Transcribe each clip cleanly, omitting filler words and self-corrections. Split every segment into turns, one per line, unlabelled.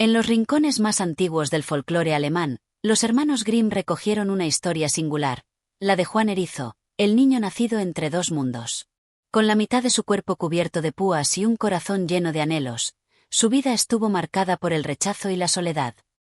En los rincones más antiguos del folclore alemán, los hermanos Grimm recogieron una historia singular, la de Juan Erizo, el niño nacido entre dos mundos. Con la mitad de su cuerpo cubierto de púas y un corazón lleno de anhelos, su vida estuvo marcada por el rechazo y la soledad.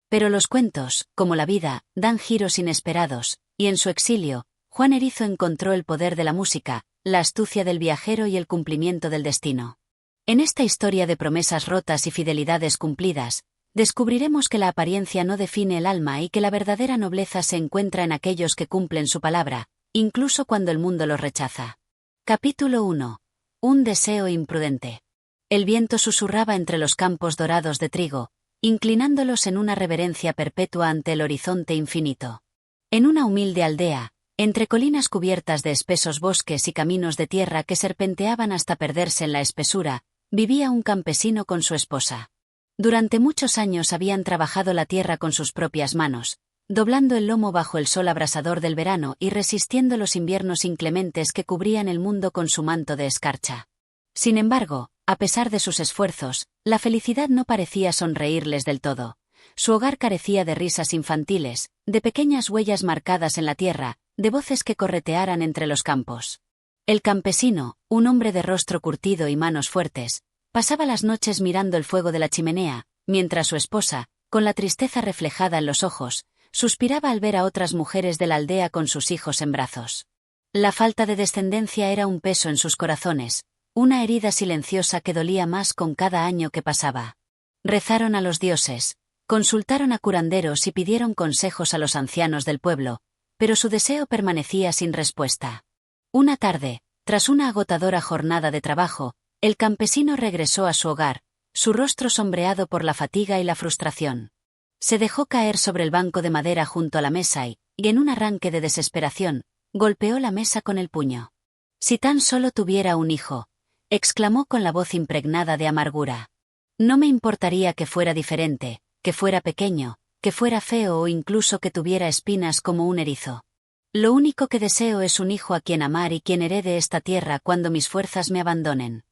Pero los cuentos, como la vida, dan giros inesperados, y en su exilio, Juan Erizo encontró el poder de la música, la astucia del viajero y el cumplimiento del destino. En esta historia de promesas rotas y fidelidades cumplidas, descubriremos que la apariencia no define el alma y que la verdadera nobleza se encuentra en aquellos que cumplen su palabra, incluso cuando el mundo los rechaza. Capítulo 1. Un deseo imprudente. El viento susurraba entre los campos dorados de trigo, inclinándolos en una reverencia perpetua ante el horizonte infinito. En una humilde aldea, entre colinas cubiertas de espesos bosques y caminos de tierra que serpenteaban hasta perderse en la espesura, vivía un campesino con su esposa. Durante muchos años habían trabajado la tierra con sus propias manos, doblando el lomo bajo el sol abrasador del verano y resistiendo los inviernos inclementes que cubrían el mundo con su manto de escarcha. Sin embargo, a pesar de sus esfuerzos, la felicidad no parecía sonreírles del todo. Su hogar carecía de risas infantiles, de pequeñas huellas marcadas en la tierra, de voces que corretearan entre los campos. El campesino, un hombre de rostro curtido y manos fuertes, pasaba las noches mirando el fuego de la chimenea, mientras su esposa, con la tristeza reflejada en los ojos, suspiraba al ver a otras mujeres de la aldea con sus hijos en brazos. La falta de descendencia era un peso en sus corazones, una herida silenciosa que dolía más con cada año que pasaba. Rezaron a los dioses, consultaron a curanderos y pidieron consejos a los ancianos del pueblo, pero su deseo permanecía sin respuesta. Una tarde, tras una agotadora jornada de trabajo, el campesino regresó a su hogar, su rostro sombreado por la fatiga y la frustración. Se dejó caer sobre el banco de madera junto a la mesa y, en un arranque de desesperación, golpeó la mesa con el puño. «Si tan solo tuviera un hijo», exclamó con la voz impregnada de amargura. «No me importaría que fuera diferente, que fuera pequeño, que fuera feo o incluso que tuviera espinas como un erizo. Lo único que deseo es un hijo a quien amar y quien herede esta tierra cuando mis fuerzas me abandonen».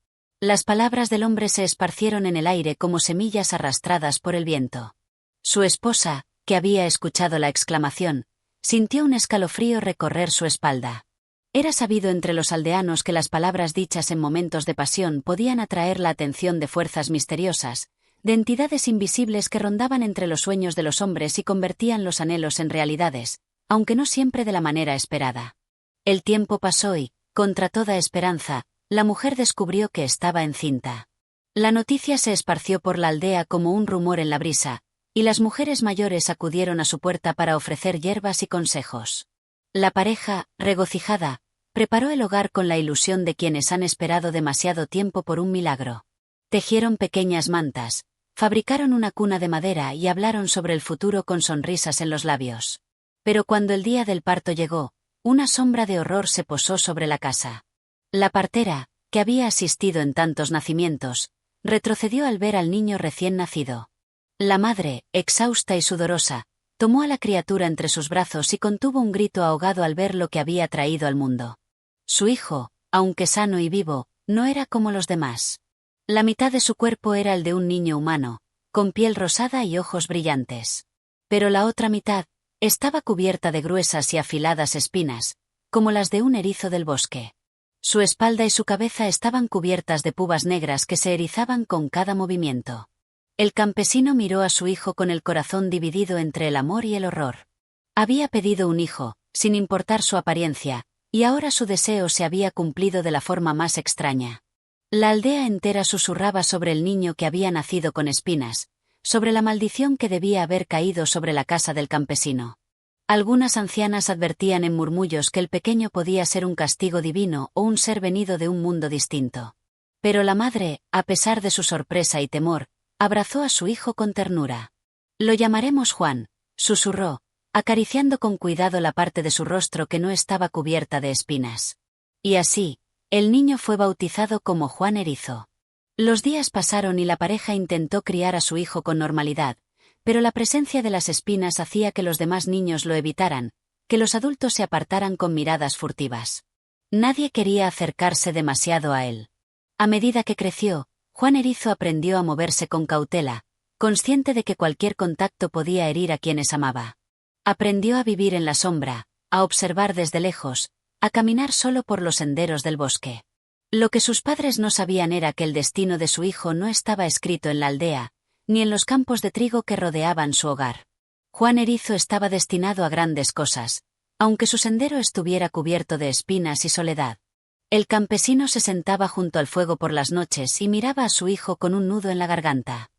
Las palabras del hombre se esparcieron en el aire como semillas arrastradas por el viento. Su esposa, que había escuchado la exclamación, sintió un escalofrío recorrer su espalda. Era sabido entre los aldeanos que las palabras dichas en momentos de pasión podían atraer la atención de fuerzas misteriosas, de entidades invisibles que rondaban entre los sueños de los hombres y convertían los anhelos en realidades, aunque no siempre de la manera esperada. El tiempo pasó y, contra toda esperanza, la mujer descubrió que estaba encinta. La noticia se esparció por la aldea como un rumor en la brisa, y las mujeres mayores acudieron a su puerta para ofrecer hierbas y consejos. La pareja, regocijada, preparó el hogar con la ilusión de quienes han esperado demasiado tiempo por un milagro. Tejieron pequeñas mantas, fabricaron una cuna de madera y hablaron sobre el futuro con sonrisas en los labios. Pero cuando el día del parto llegó, una sombra de horror se posó sobre la casa. La partera, que había asistido en tantos nacimientos, retrocedió al ver al niño recién nacido. La madre, exhausta y sudorosa, tomó a la criatura entre sus brazos y contuvo un grito ahogado al ver lo que había traído al mundo. Su hijo, aunque sano y vivo, no era como los demás. La mitad de su cuerpo era el de un niño humano, con piel rosada y ojos brillantes. Pero la otra mitad estaba cubierta de gruesas y afiladas espinas, como las de un erizo del bosque. Su espalda y su cabeza estaban cubiertas de púas negras que se erizaban con cada movimiento. El campesino miró a su hijo con el corazón dividido entre el amor y el horror. Había pedido un hijo, sin importar su apariencia, y ahora su deseo se había cumplido de la forma más extraña. La aldea entera susurraba sobre el niño que había nacido con espinas, sobre la maldición que debía haber caído sobre la casa del campesino. Algunas ancianas advertían en murmullos que el pequeño podía ser un castigo divino o un ser venido de un mundo distinto. Pero la madre, a pesar de su sorpresa y temor, abrazó a su hijo con ternura. «Lo llamaremos Juan», susurró, acariciando con cuidado la parte de su rostro que no estaba cubierta de espinas. Y así, el niño fue bautizado como Juan Erizo. Los días pasaron y la pareja intentó criar a su hijo con normalidad, pero la presencia de las espinas hacía que los demás niños lo evitaran, que los adultos se apartaran con miradas furtivas. Nadie quería acercarse demasiado a él. A medida que creció, Juan Erizo aprendió a moverse con cautela, consciente de que cualquier contacto podía herir a quienes amaba. Aprendió a vivir en la sombra, a observar desde lejos, a caminar solo por los senderos del bosque. Lo que sus padres no sabían era que el destino de su hijo no estaba escrito en la aldea, ni en los campos de trigo que rodeaban su hogar. Juan Erizo estaba destinado a grandes cosas, aunque su sendero estuviera cubierto de espinas y soledad. El campesino se sentaba junto al fuego por las noches y miraba a su hijo con un nudo en la garganta.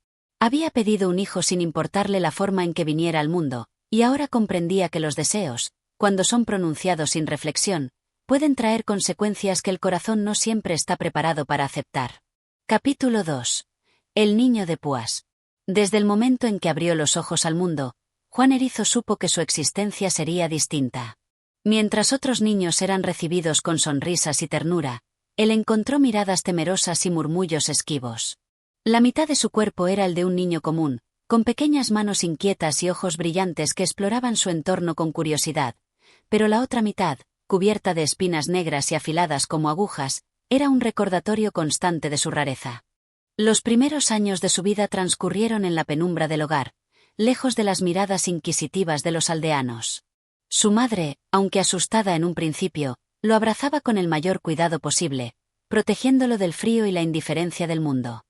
Había pedido un hijo sin importarle la forma en que viniera al mundo, y ahora comprendía que los deseos, cuando son pronunciados sin reflexión, pueden traer consecuencias que el corazón no siempre está preparado para aceptar. Capítulo 2. El niño de púas. Desde el momento en que abrió los ojos al mundo, Juan Erizo supo que su existencia sería distinta. Mientras otros niños eran recibidos con sonrisas y ternura, él encontró miradas temerosas y murmullos esquivos. La mitad de su cuerpo era el de un niño común, con pequeñas manos inquietas y ojos brillantes que exploraban su entorno con curiosidad, pero la otra mitad, cubierta de espinas negras y afiladas como agujas, era un recordatorio constante de su rareza. Los primeros años de su vida transcurrieron en la penumbra del hogar, lejos de las miradas inquisitivas de los aldeanos. Su madre, aunque asustada en un principio, lo abrazaba con el mayor cuidado posible, protegiéndolo del frío y la indiferencia del mundo.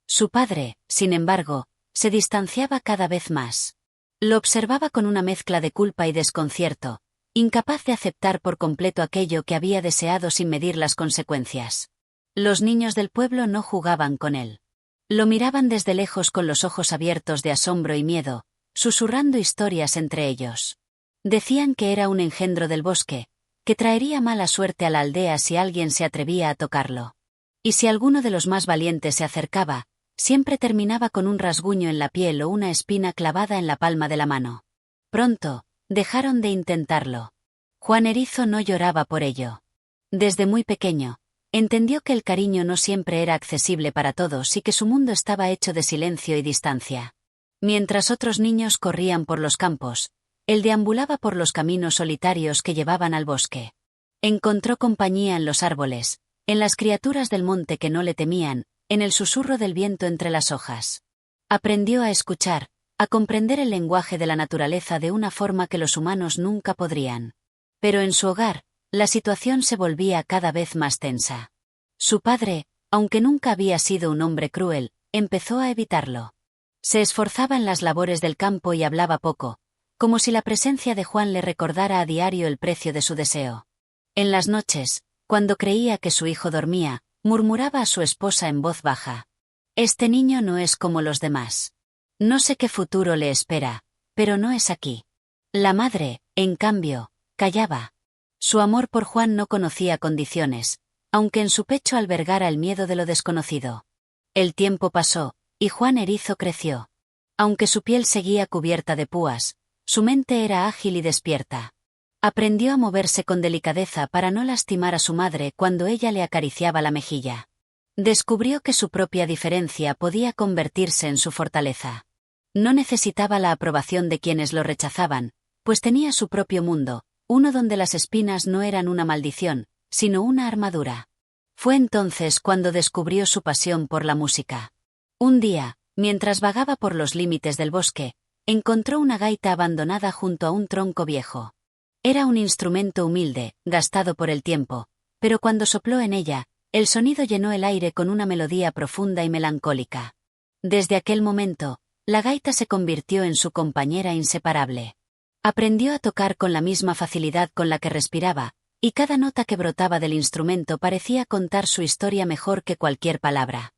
Su padre, sin embargo, se distanciaba cada vez más. Lo observaba con una mezcla de culpa y desconcierto, incapaz de aceptar por completo aquello que había deseado sin medir las consecuencias. Los niños del pueblo no jugaban con él. Lo miraban desde lejos con los ojos abiertos de asombro y miedo, susurrando historias entre ellos. Decían que era un engendro del bosque, que traería mala suerte a la aldea si alguien se atrevía a tocarlo. Y si alguno de los más valientes se acercaba, siempre terminaba con un rasguño en la piel o una espina clavada en la palma de la mano. Pronto, dejaron de intentarlo. Juan Erizo no lloraba por ello. Desde muy pequeño, entendió que el cariño no siempre era accesible para todos y que su mundo estaba hecho de silencio y distancia. Mientras otros niños corrían por los campos, él deambulaba por los caminos solitarios que llevaban al bosque. Encontró compañía en los árboles, en las criaturas del monte que no le temían, en el susurro del viento entre las hojas. Aprendió a escuchar, a comprender el lenguaje de la naturaleza de una forma que los humanos nunca podrían. Pero en su hogar, la situación se volvía cada vez más tensa. Su padre, aunque nunca había sido un hombre cruel, empezó a evitarlo. Se esforzaba en las labores del campo y hablaba poco, como si la presencia de Juan le recordara a diario el precio de su deseo. En las noches, cuando creía que su hijo dormía, murmuraba a su esposa en voz baja: «Este niño no es como los demás. No sé qué futuro le espera, pero no es aquí». La madre, en cambio, callaba. Su amor por Juan no conocía condiciones, aunque en su pecho albergara el miedo de lo desconocido. El tiempo pasó, y Juan Erizo creció. Aunque su piel seguía cubierta de púas, su mente era ágil y despierta. Aprendió a moverse con delicadeza para no lastimar a su madre cuando ella le acariciaba la mejilla. Descubrió que su propia diferencia podía convertirse en su fortaleza. No necesitaba la aprobación de quienes lo rechazaban, pues tenía su propio mundo, uno donde las espinas no eran una maldición, sino una armadura. Fue entonces cuando descubrió su pasión por la música. Un día, mientras vagaba por los límites del bosque, encontró una gaita abandonada junto a un tronco viejo. Era un instrumento humilde, gastado por el tiempo, pero cuando sopló en ella, el sonido llenó el aire con una melodía profunda y melancólica. Desde aquel momento, la gaita se convirtió en su compañera inseparable. Aprendió a tocar con la misma facilidad con la que respiraba, y cada nota que brotaba del instrumento parecía contar su historia mejor que cualquier palabra.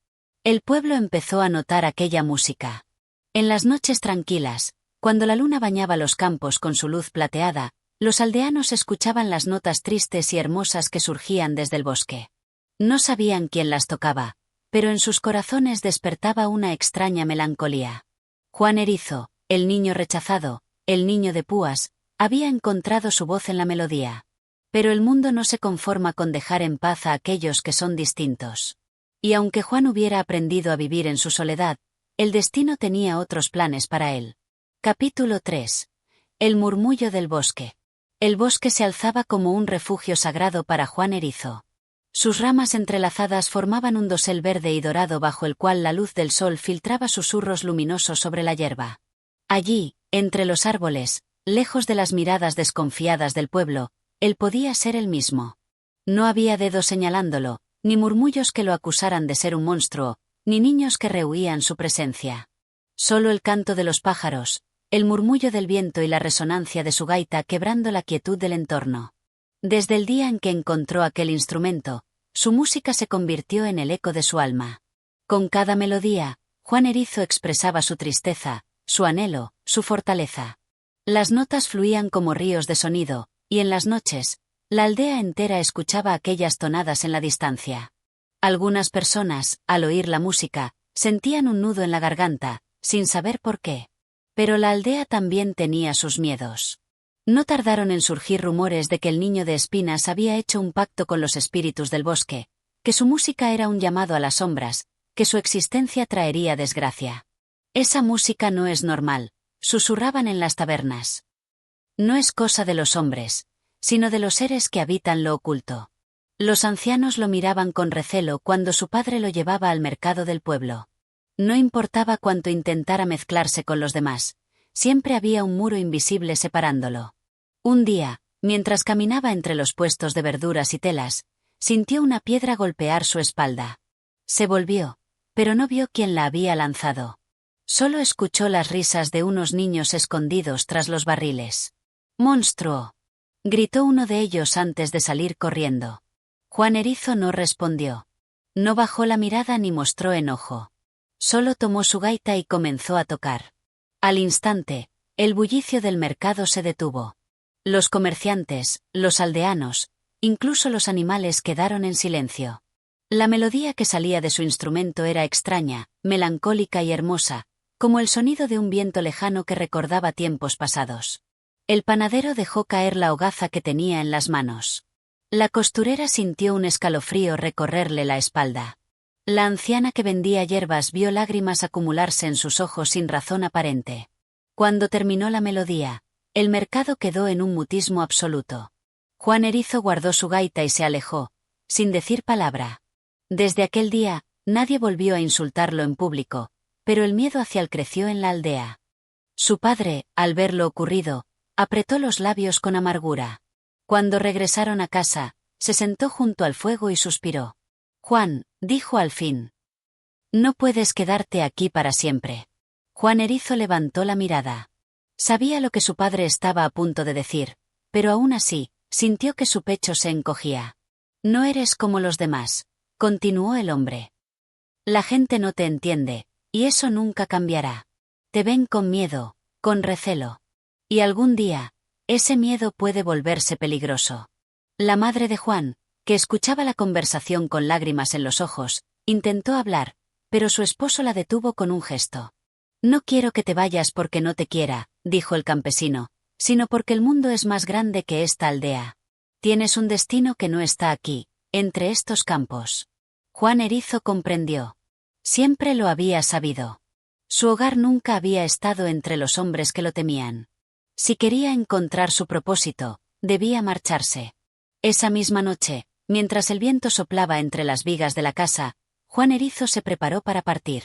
El pueblo empezó a notar aquella música. En las noches tranquilas, cuando la luna bañaba los campos con su luz plateada, los aldeanos escuchaban las notas tristes y hermosas que surgían desde el bosque. No sabían quién las tocaba, pero en sus corazones despertaba una extraña melancolía. Juan Erizo, el niño rechazado, el niño de púas, había encontrado su voz en la melodía. Pero el mundo no se conforma con dejar en paz a aquellos que son distintos. Y aunque Juan hubiera aprendido a vivir en su soledad, el destino tenía otros planes para él. Capítulo 3. El murmullo del bosque. El bosque se alzaba como un refugio sagrado para Juan Erizo. Sus ramas entrelazadas formaban un dosel verde y dorado bajo el cual la luz del sol filtraba susurros luminosos sobre la hierba. Allí, entre los árboles, lejos de las miradas desconfiadas del pueblo, él podía ser el mismo. No había dedos señalándolo, ni murmullos que lo acusaran de ser un monstruo, ni niños que rehuían su presencia. Solo el canto de los pájaros, el murmullo del viento y la resonancia de su gaita quebrando la quietud del entorno. Desde el día en que encontró aquel instrumento, su música se convirtió en el eco de su alma. Con cada melodía, Juan Erizo expresaba su tristeza, su anhelo, su fortaleza. Las notas fluían como ríos de sonido, y en las noches, la aldea entera escuchaba aquellas tonadas en la distancia. Algunas personas, al oír la música, sentían un nudo en la garganta, sin saber por qué. Pero la aldea también tenía sus miedos. No tardaron en surgir rumores de que el niño de espinas había hecho un pacto con los espíritus del bosque, que su música era un llamado a las sombras, que su existencia traería desgracia. Esa música no es normal, susurraban en las tabernas. No es cosa de los hombres, sino de los seres que habitan lo oculto. Los ancianos lo miraban con recelo cuando su padre lo llevaba al mercado del pueblo. No importaba cuánto intentara mezclarse con los demás, siempre había un muro invisible separándolo. Un día, mientras caminaba entre los puestos de verduras y telas, sintió una piedra golpear su espalda. Se volvió, pero no vio quién la había lanzado. Solo escuchó las risas de unos niños escondidos tras los barriles. ¡Monstruo!, gritó uno de ellos antes de salir corriendo. Juan Erizo no respondió. No bajó la mirada ni mostró enojo. Solo tomó su gaita y comenzó a tocar. Al instante, el bullicio del mercado se detuvo. Los comerciantes, los aldeanos, incluso los animales quedaron en silencio. La melodía que salía de su instrumento era extraña, melancólica y hermosa, como el sonido de un viento lejano que recordaba tiempos pasados. El panadero dejó caer la hogaza que tenía en las manos. La costurera sintió un escalofrío recorrerle la espalda. La anciana que vendía hierbas vio lágrimas acumularse en sus ojos sin razón aparente. Cuando terminó la melodía, el mercado quedó en un mutismo absoluto. Juan Erizo guardó su gaita y se alejó, sin decir palabra. Desde aquel día, nadie volvió a insultarlo en público, pero el miedo hacia él creció en la aldea. Su padre, al ver lo ocurrido, apretó los labios con amargura. Cuando regresaron a casa, se sentó junto al fuego y suspiró. Juan, dijo al fin. No puedes quedarte aquí para siempre. Juan Erizo levantó la mirada. Sabía lo que su padre estaba a punto de decir, pero aún así, sintió que su pecho se encogía. No eres como los demás, continuó el hombre. La gente no te entiende, y eso nunca cambiará. Te ven con miedo, con recelo. Y algún día, ese miedo puede volverse peligroso. La madre de Juan, que escuchaba la conversación con lágrimas en los ojos, intentó hablar, pero su esposo la detuvo con un gesto. No quiero que te vayas porque no te quiera, dijo el campesino, sino porque el mundo es más grande que esta aldea. Tienes un destino que no está aquí, entre estos campos. Juan Erizo comprendió. Siempre lo había sabido. Su hogar nunca había estado entre los hombres que lo temían. Si quería encontrar su propósito, debía marcharse. Esa misma noche, mientras el viento soplaba entre las vigas de la casa, Juan Erizo se preparó para partir.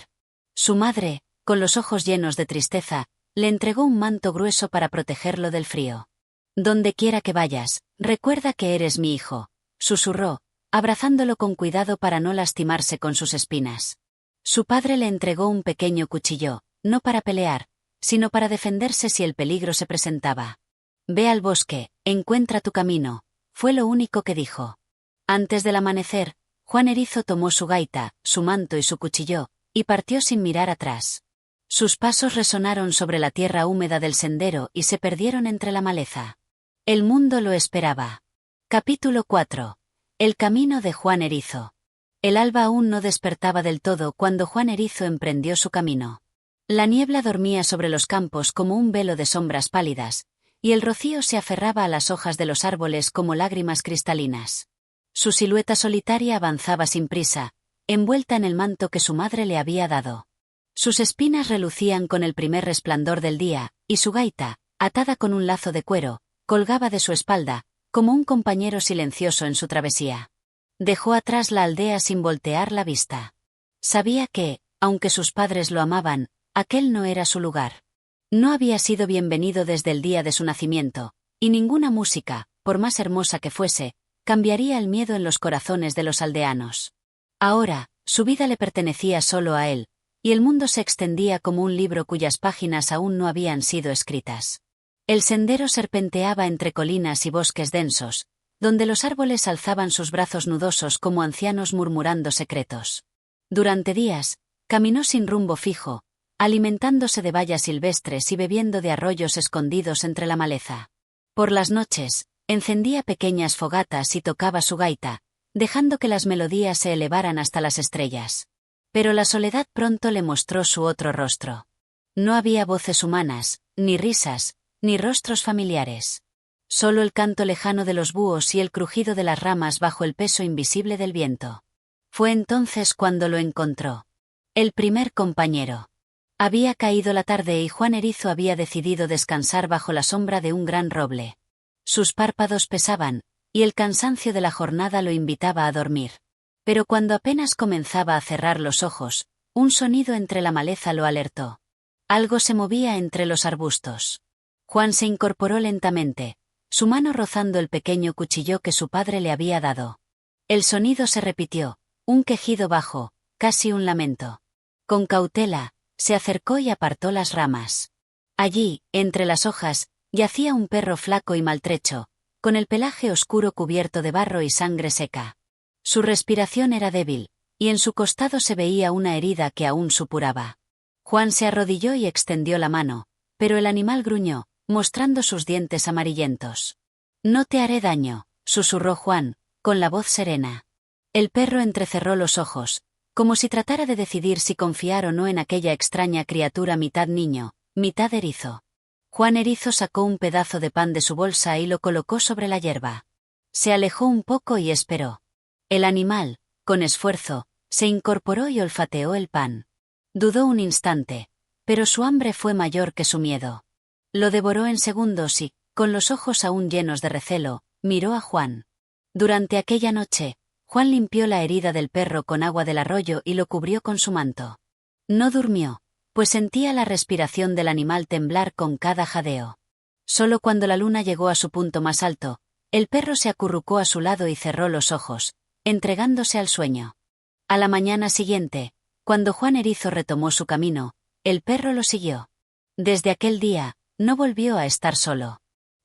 Su madre, con los ojos llenos de tristeza, le entregó un manto grueso para protegerlo del frío. Donde quiera que vayas, recuerda que eres mi hijo, susurró, abrazándolo con cuidado para no lastimarse con sus espinas. Su padre le entregó un pequeño cuchillo, no para pelear, sino para defenderse si el peligro se presentaba. Ve al bosque, encuentra tu camino, fue lo único que dijo. Antes del amanecer, Juan Erizo tomó su gaita, su manto y su cuchillo, y partió sin mirar atrás. Sus pasos resonaron sobre la tierra húmeda del sendero y se perdieron entre la maleza. El mundo lo esperaba. Capítulo 4. El camino de Juan Erizo. El alba aún no despertaba del todo cuando Juan Erizo emprendió su camino. La niebla dormía sobre los campos como un velo de sombras pálidas, y el rocío se aferraba a las hojas de los árboles como lágrimas cristalinas. Su silueta solitaria avanzaba sin prisa, envuelta en el manto que su madre le había dado. Sus espinas relucían con el primer resplandor del día, y su gaita, atada con un lazo de cuero, colgaba de su espalda, como un compañero silencioso en su travesía. Dejó atrás la aldea sin voltear la vista. Sabía que, aunque sus padres lo amaban, aquel no era su lugar. No había sido bienvenido desde el día de su nacimiento, y ninguna música, por más hermosa que fuese, cambiaría el miedo en los corazones de los aldeanos. Ahora, su vida le pertenecía solo a él, y el mundo se extendía como un libro cuyas páginas aún no habían sido escritas. El sendero serpenteaba entre colinas y bosques densos, donde los árboles alzaban sus brazos nudosos como ancianos murmurando secretos. Durante días, caminó sin rumbo fijo, alimentándose de bayas silvestres y bebiendo de arroyos escondidos entre la maleza. Por las noches, encendía pequeñas fogatas y tocaba su gaita, dejando que las melodías se elevaran hasta las estrellas. Pero la soledad pronto le mostró su otro rostro. No había voces humanas, ni risas, ni rostros familiares. Solo el canto lejano de los búhos y el crujido de las ramas bajo el peso invisible del viento. Fue entonces cuando lo encontró. El primer compañero. Había caído la tarde y Juan Erizo había decidido descansar bajo la sombra de un gran roble. Sus párpados pesaban, y el cansancio de la jornada lo invitaba a dormir. Pero cuando apenas comenzaba a cerrar los ojos, un sonido entre la maleza lo alertó. Algo se movía entre los arbustos. Juan se incorporó lentamente, su mano rozando el pequeño cuchillo que su padre le había dado. El sonido se repitió, un quejido bajo, casi un lamento. Con cautela, se acercó y apartó las ramas. Allí, entre las hojas, yacía un perro flaco y maltrecho, con el pelaje oscuro cubierto de barro y sangre seca. Su respiración era débil, y en su costado se veía una herida que aún supuraba. Juan se arrodilló y extendió la mano, pero el animal gruñó, mostrando sus dientes amarillentos. «No te haré daño», susurró Juan, con la voz serena. El perro entrecerró los ojos, como si tratara de decidir si confiar o no en aquella extraña criatura mitad niño, mitad erizo. Juan Erizo sacó un pedazo de pan de su bolsa y lo colocó sobre la hierba. Se alejó un poco y esperó. El animal, con esfuerzo, se incorporó y olfateó el pan. Dudó un instante, pero su hambre fue mayor que su miedo. Lo devoró en segundos y, con los ojos aún llenos de recelo, miró a Juan. Durante aquella noche, Juan limpió la herida del perro con agua del arroyo y lo cubrió con su manto. No durmió, pues sentía la respiración del animal temblar con cada jadeo. Solo cuando la luna llegó a su punto más alto, el perro se acurrucó a su lado y cerró los ojos, entregándose al sueño. A la mañana siguiente, cuando Juan Erizo retomó su camino, el perro lo siguió. Desde aquel día, no volvió a estar solo.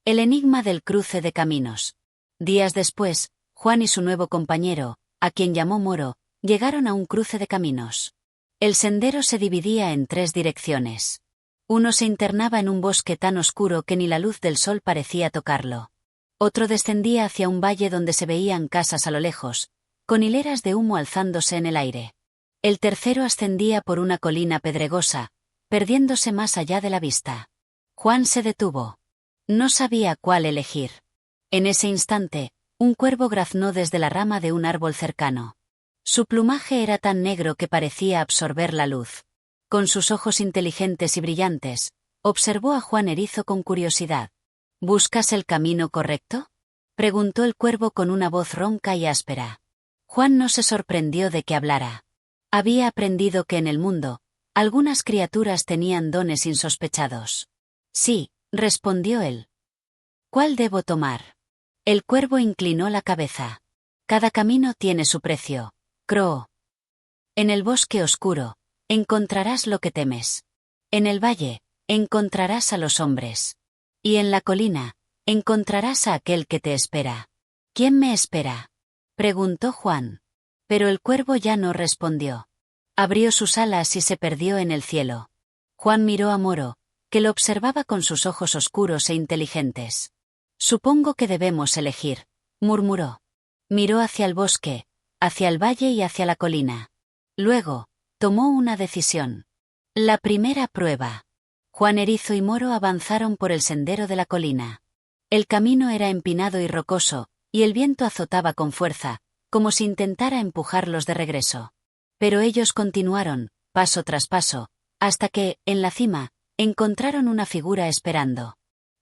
El enigma del cruce de caminos. Días después, Juan y su nuevo compañero, a quien llamó Moro, llegaron a un cruce de caminos. El sendero se dividía en 3 direcciones. Uno se internaba en un bosque tan oscuro que ni la luz del sol parecía tocarlo. Otro descendía hacia un valle donde se veían casas a lo lejos, con hileras de humo alzándose en el aire. El tercero ascendía por una colina pedregosa, perdiéndose más allá de la vista. Juan se detuvo. No sabía cuál elegir. En ese instante, un cuervo graznó desde la rama de un árbol cercano. Su plumaje era tan negro que parecía absorber la luz. Con sus ojos inteligentes y brillantes, observó a Juan Erizo con curiosidad. ¿Buscas el camino correcto?, preguntó el cuervo con una voz ronca y áspera. Juan no se sorprendió de que hablara. Había aprendido que en el mundo, algunas criaturas tenían dones insospechados. Sí, respondió él. ¿Cuál debo tomar? El cuervo inclinó la cabeza. Cada camino tiene su precio, croó. En el bosque oscuro, encontrarás lo que temes. En el valle, encontrarás a los hombres. Y en la colina, encontrarás a aquel que te espera. ¿Quién me espera?, preguntó Juan. Pero el cuervo ya no respondió. Abrió sus alas y se perdió en el cielo. Juan miró a Moro, que lo observaba con sus ojos oscuros e inteligentes. Supongo que debemos elegir, murmuró. Miró hacia el bosque, hacia el valle y hacia la colina. Luego, tomó una decisión. La primera prueba. Juan Erizo y Moro avanzaron por el sendero de la colina. El camino era empinado y rocoso, y el viento azotaba con fuerza, como si intentara empujarlos de regreso. Pero ellos continuaron, paso tras paso, hasta que, en la cima, encontraron una figura esperando.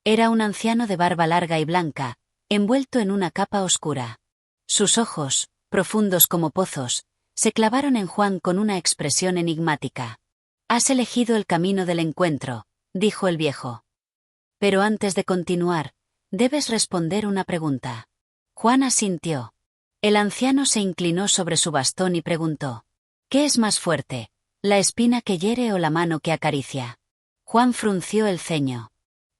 Era un anciano de barba larga y blanca, envuelto en una capa oscura. Sus ojos, profundos como pozos, se clavaron en Juan con una expresión enigmática. «Has elegido el camino del encuentro», dijo el viejo. «Pero antes de continuar, debes responder una pregunta». Juan asintió. El anciano se inclinó sobre su bastón y preguntó: «¿Qué es más fuerte, la espina que hiere o la mano que acaricia?» Juan frunció el ceño.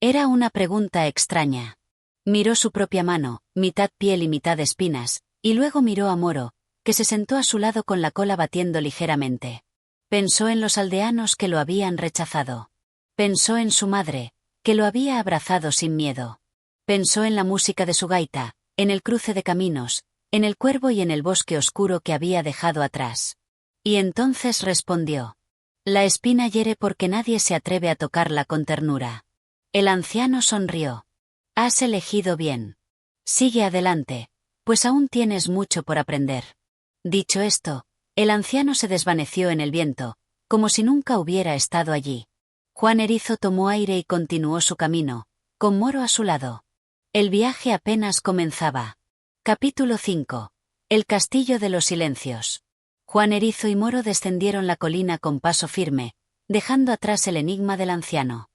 Era una pregunta extraña. Miró su propia mano, mitad piel y mitad espinas, y luego miró a Moro, que se sentó a su lado con la cola batiendo ligeramente. Pensó en los aldeanos que lo habían rechazado. Pensó en su madre, que lo había abrazado sin miedo. Pensó en la música de su gaita, en el cruce de caminos, en el cuervo y en el bosque oscuro que había dejado atrás. Y entonces respondió: «La espina hiere porque nadie se atreve a tocarla con ternura». El anciano sonrió. «Has elegido bien. Sigue adelante, pues aún tienes mucho por aprender». Dicho esto, el anciano se desvaneció en el viento, como si nunca hubiera estado allí. Juan Erizo tomó aire y continuó su camino, con Moro a su lado. El viaje apenas comenzaba. Capítulo 5. El castillo de los silencios. Juan Erizo y Moro descendieron la colina con paso firme, dejando atrás el enigma del anciano.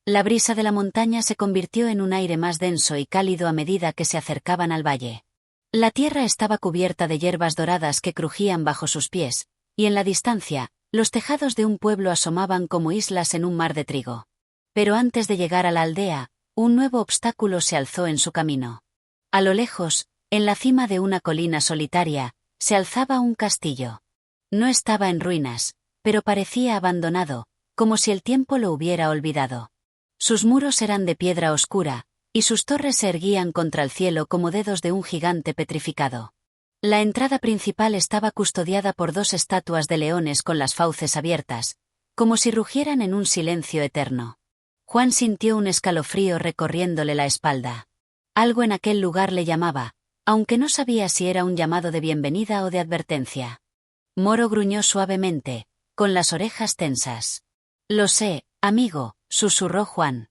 La brisa de la montaña se convirtió en un aire más denso y cálido a medida que se acercaban al valle. La tierra estaba cubierta de hierbas doradas que crujían bajo sus pies, y en la distancia, los tejados de un pueblo asomaban como islas en un mar de trigo. Pero antes de llegar a la aldea, un nuevo obstáculo se alzó en su camino. A lo lejos, en la cima de una colina solitaria, se alzaba un castillo. No estaba en ruinas, pero parecía abandonado, como si el tiempo lo hubiera olvidado. Sus muros eran de piedra oscura, y sus torres se erguían contra el cielo como dedos de un gigante petrificado. La entrada principal estaba custodiada por dos estatuas de leones con las fauces abiertas, como si rugieran en un silencio eterno. Juan sintió un escalofrío recorriéndole la espalda. Algo en aquel lugar le llamaba, aunque no sabía si era un llamado de bienvenida o de advertencia. Moro gruñó suavemente, con las orejas tensas. «Lo sé, amigo», susurró Juan.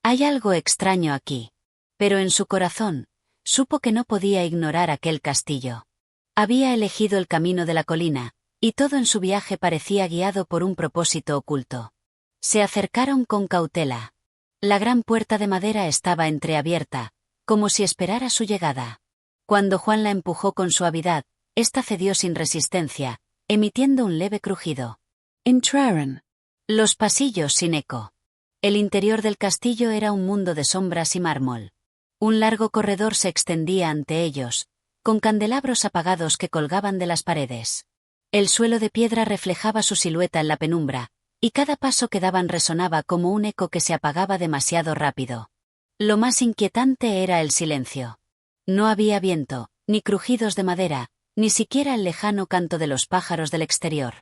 «Hay algo extraño aquí». Pero en su corazón, supo que no podía ignorar aquel castillo. Había elegido el camino de la colina, y todo en su viaje parecía guiado por un propósito oculto. Se acercaron con cautela. La gran puerta de madera estaba entreabierta, como si esperara su llegada. Cuando Juan la empujó con suavidad, ésta cedió sin resistencia, emitiendo un leve crujido. Entraron. Los pasillos sin eco. El interior del castillo era un mundo de sombras y mármol. Un largo corredor se extendía ante ellos, con candelabros apagados que colgaban de las paredes. El suelo de piedra reflejaba su silueta en la penumbra, y cada paso que daban resonaba como un eco que se apagaba demasiado rápido. Lo más inquietante era el silencio. No había viento, ni crujidos de madera, ni siquiera el lejano canto de los pájaros del exterior.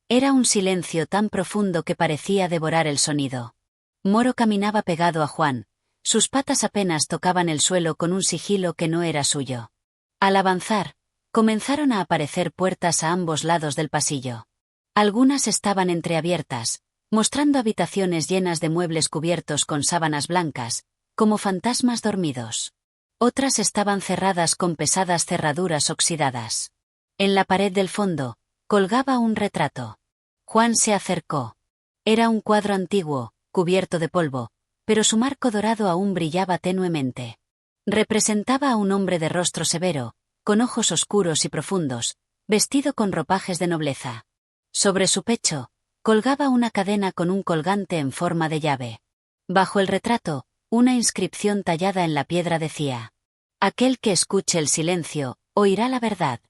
Era un silencio tan profundo que parecía devorar el sonido. Moro caminaba pegado a Juan. Sus patas apenas tocaban el suelo con un sigilo que no era suyo. Al avanzar, comenzaron a aparecer puertas a ambos lados del pasillo. Algunas estaban entreabiertas, mostrando habitaciones llenas de muebles cubiertos con sábanas blancas, como fantasmas dormidos. Otras estaban cerradas con pesadas cerraduras oxidadas. En la pared del fondo, colgaba un retrato. Juan se acercó. Era un cuadro antiguo, cubierto de polvo, pero su marco dorado aún brillaba tenuemente. Representaba a un hombre de rostro severo, con ojos oscuros y profundos, vestido con ropajes de nobleza. Sobre su pecho, colgaba una cadena con un colgante en forma de llave. Bajo el retrato, una inscripción tallada en la piedra decía: «Aquel que escuche el silencio, oirá la verdad».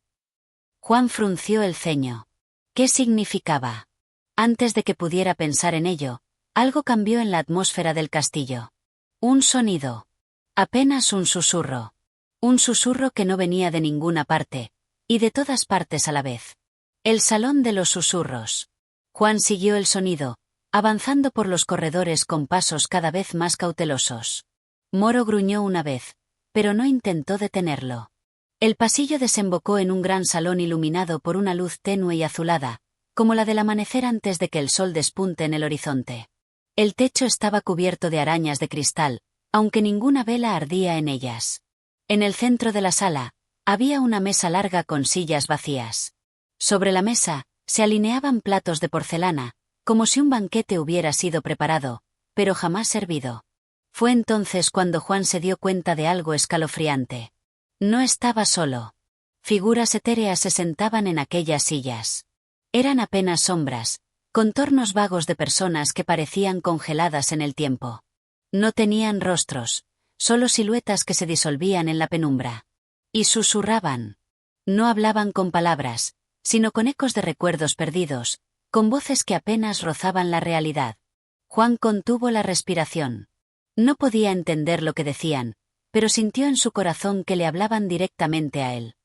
Juan frunció el ceño. ¿Qué significaba? Antes de que pudiera pensar en ello, algo cambió en la atmósfera del castillo. Un sonido. Apenas un susurro. Un susurro que no venía de ninguna parte, y de todas partes a la vez. El salón de los susurros. Juan siguió el sonido, avanzando por los corredores con pasos cada vez más cautelosos. Moro gruñó una vez, pero no intentó detenerlo. El pasillo desembocó en un gran salón iluminado por una luz tenue y azulada, como la del amanecer antes de que el sol despunte en el horizonte. El techo estaba cubierto de arañas de cristal, aunque ninguna vela ardía en ellas. En el centro de la sala, Había una mesa larga con sillas vacías. Sobre la mesa, se alineaban platos de porcelana, como si un banquete hubiera sido preparado, pero jamás servido. Fue entonces cuando Juan se dio cuenta de algo escalofriante. No estaba solo. Figuras etéreas se sentaban en aquellas sillas. Eran apenas sombras, contornos vagos de personas que parecían congeladas en el tiempo. No tenían rostros, solo siluetas que se disolvían en la penumbra. Y susurraban. No hablaban con palabras, sino con ecos de recuerdos perdidos, con voces que apenas rozaban la realidad. Juan contuvo la respiración. No podía entender lo que decían, pero sintió en su corazón que le hablaban directamente a él.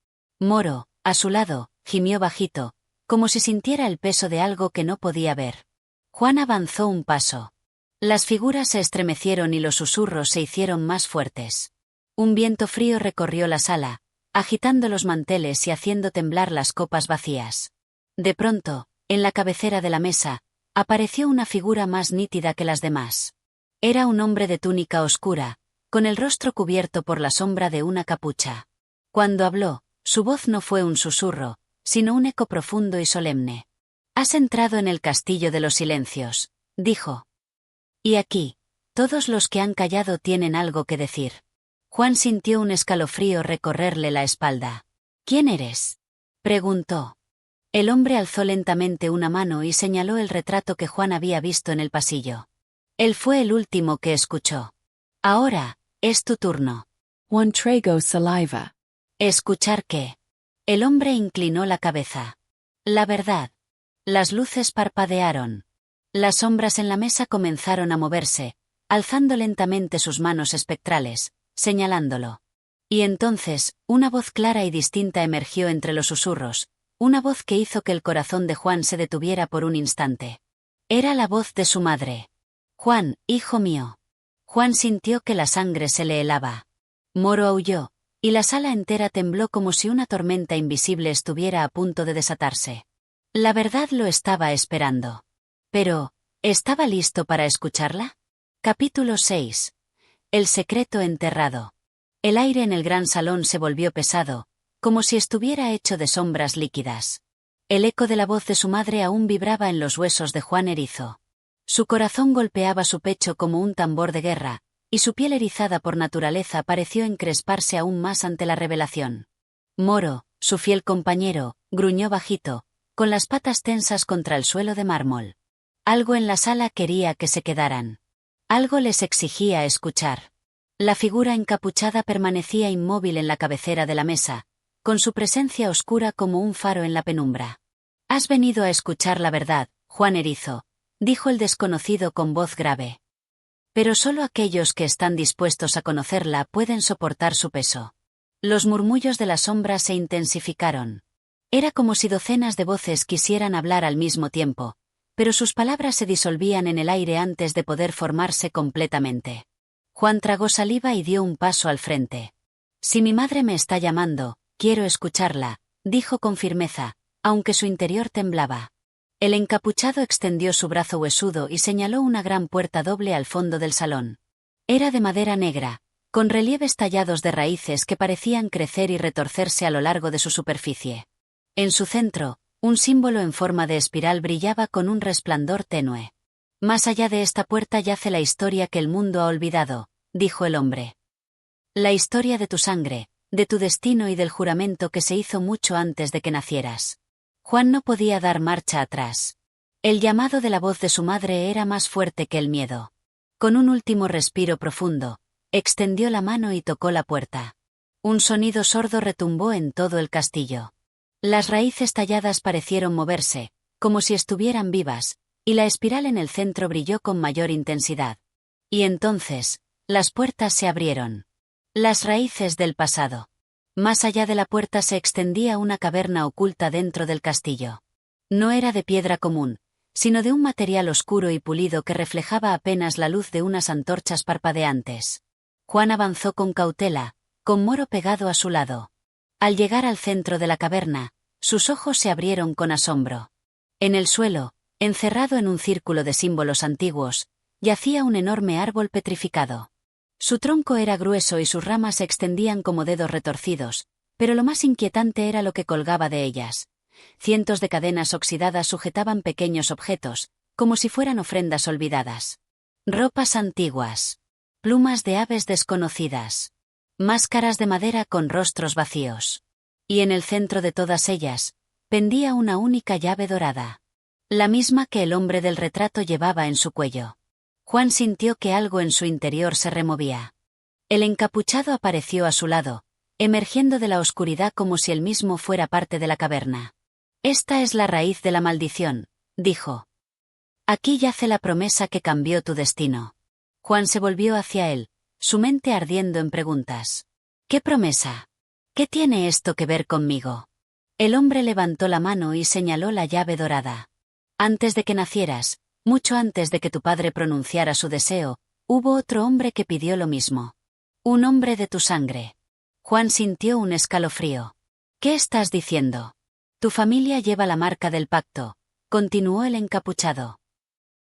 Moro, a su lado, gimió bajito, como si sintiera el peso de algo que no podía ver. Juan avanzó un paso. Las figuras se estremecieron y los susurros se hicieron más fuertes. Un viento frío recorrió la sala, agitando los manteles y haciendo temblar las copas vacías. De pronto, en la cabecera de la mesa, apareció una figura más nítida que las demás. Era un hombre de túnica oscura, con el rostro cubierto por la sombra de una capucha. Cuando habló, su voz no fue un susurro, sino un eco profundo y solemne. «Has entrado en el castillo de los silencios», dijo. «Y aquí, todos los que han callado tienen algo que decir». Juan sintió un escalofrío recorrerle la espalda. «¿Quién eres?», preguntó. El hombre alzó lentamente una mano y señaló el retrato que Juan había visto en el pasillo. Él fue el último que escuchó. «Ahora, es tu turno».
Juan tragó saliva.
«¿Escuchar qué?». El hombre inclinó la cabeza. «La verdad». Las luces parpadearon. Las sombras en la mesa comenzaron a moverse, alzando lentamente sus manos espectrales, señalándolo. Y entonces, una voz clara y distinta emergió entre los susurros, una voz que hizo que el corazón de Juan se detuviera por un instante. Era la voz de su madre. «Juan, hijo mío». Juan sintió que la sangre se le helaba. Moro aulló, y la sala entera tembló como si una tormenta invisible estuviera a punto de desatarse. La verdad lo estaba esperando. Pero, ¿estaba listo para escucharla? Capítulo 6. El secreto enterrado. El aire en el gran salón se volvió pesado, como si estuviera hecho de sombras líquidas. El eco de la voz de su madre aún vibraba en los huesos de Juan erizo. Su corazón golpeaba su pecho como un tambor de guerra, y su piel erizada por naturaleza pareció encresparse aún más ante la revelación. Moro, su fiel compañero, gruñó bajito, con las patas tensas contra el suelo de mármol. Algo en la sala quería que se quedaran. Algo les exigía escuchar. La figura encapuchada permanecía inmóvil en la cabecera de la mesa, con su presencia oscura como un faro en la penumbra. «Has venido a escuchar la verdad, Juan erizo», dijo el desconocido con voz grave. «Pero solo aquellos que están dispuestos a conocerla pueden soportar su peso». Los murmullos de la sombra se intensificaron. Era como si docenas de voces quisieran hablar al mismo tiempo, pero sus palabras se disolvían en el aire antes de poder formarse completamente. Juan tragó saliva y dio un paso al frente. «Si mi madre me está llamando, quiero escucharla», dijo con firmeza, aunque su interior temblaba. El encapuchado extendió su brazo huesudo y señaló una gran puerta doble al fondo del salón. Era de madera negra, con relieves tallados de raíces que parecían crecer y retorcerse a lo largo de su superficie. En su centro, un símbolo en forma de espiral brillaba con un resplandor tenue. «Más allá de esta puerta yace la historia que el mundo ha olvidado», dijo el hombre. «La historia de tu sangre, de tu destino y del juramento que se hizo mucho antes de que nacieras». Juan no podía dar marcha atrás. El llamado de la voz de su madre era más fuerte que el miedo. Con un último respiro profundo, extendió la mano y tocó la puerta. Un sonido sordo retumbó en todo el castillo. Las raíces talladas parecieron moverse, como si estuvieran vivas, y la espiral en el centro brilló con mayor intensidad. Y entonces, las puertas se abrieron. Las raíces del pasado. Más allá de la puerta se extendía una caverna oculta dentro del castillo. No era de piedra común, sino de un material oscuro y pulido que reflejaba apenas la luz de unas antorchas parpadeantes. Juan avanzó con cautela, con Moro pegado a su lado. Al llegar al centro de la caverna, sus ojos se abrieron con asombro. En el suelo, encerrado en un círculo de símbolos antiguos, yacía un enorme árbol petrificado. Su tronco era grueso y sus ramas se extendían como dedos retorcidos, pero lo más inquietante era lo que colgaba de ellas. Cientos de cadenas oxidadas sujetaban pequeños objetos, como si fueran ofrendas olvidadas. Ropas antiguas. Plumas de aves desconocidas. Máscaras de madera con rostros vacíos. Y en el centro de todas ellas, pendía una única llave dorada. La misma que el hombre del retrato llevaba en su cuello. Juan sintió que algo en su interior se removía. El encapuchado apareció a su lado, emergiendo de la oscuridad como si él mismo fuera parte de la caverna. «Esta es la raíz de la maldición», dijo. «Aquí yace la promesa que cambió tu destino». Juan se volvió hacia él, su mente ardiendo en preguntas. «¿Qué promesa? ¿Qué tiene esto que ver conmigo?» El hombre levantó la mano y señaló la llave dorada. «Antes de que nacieras, mucho antes de que tu padre pronunciara su deseo, hubo otro hombre que pidió lo mismo. Un hombre de tu sangre». Juan sintió un escalofrío. «¿Qué estás diciendo?» «Tu familia lleva la marca del pacto», continuó el encapuchado.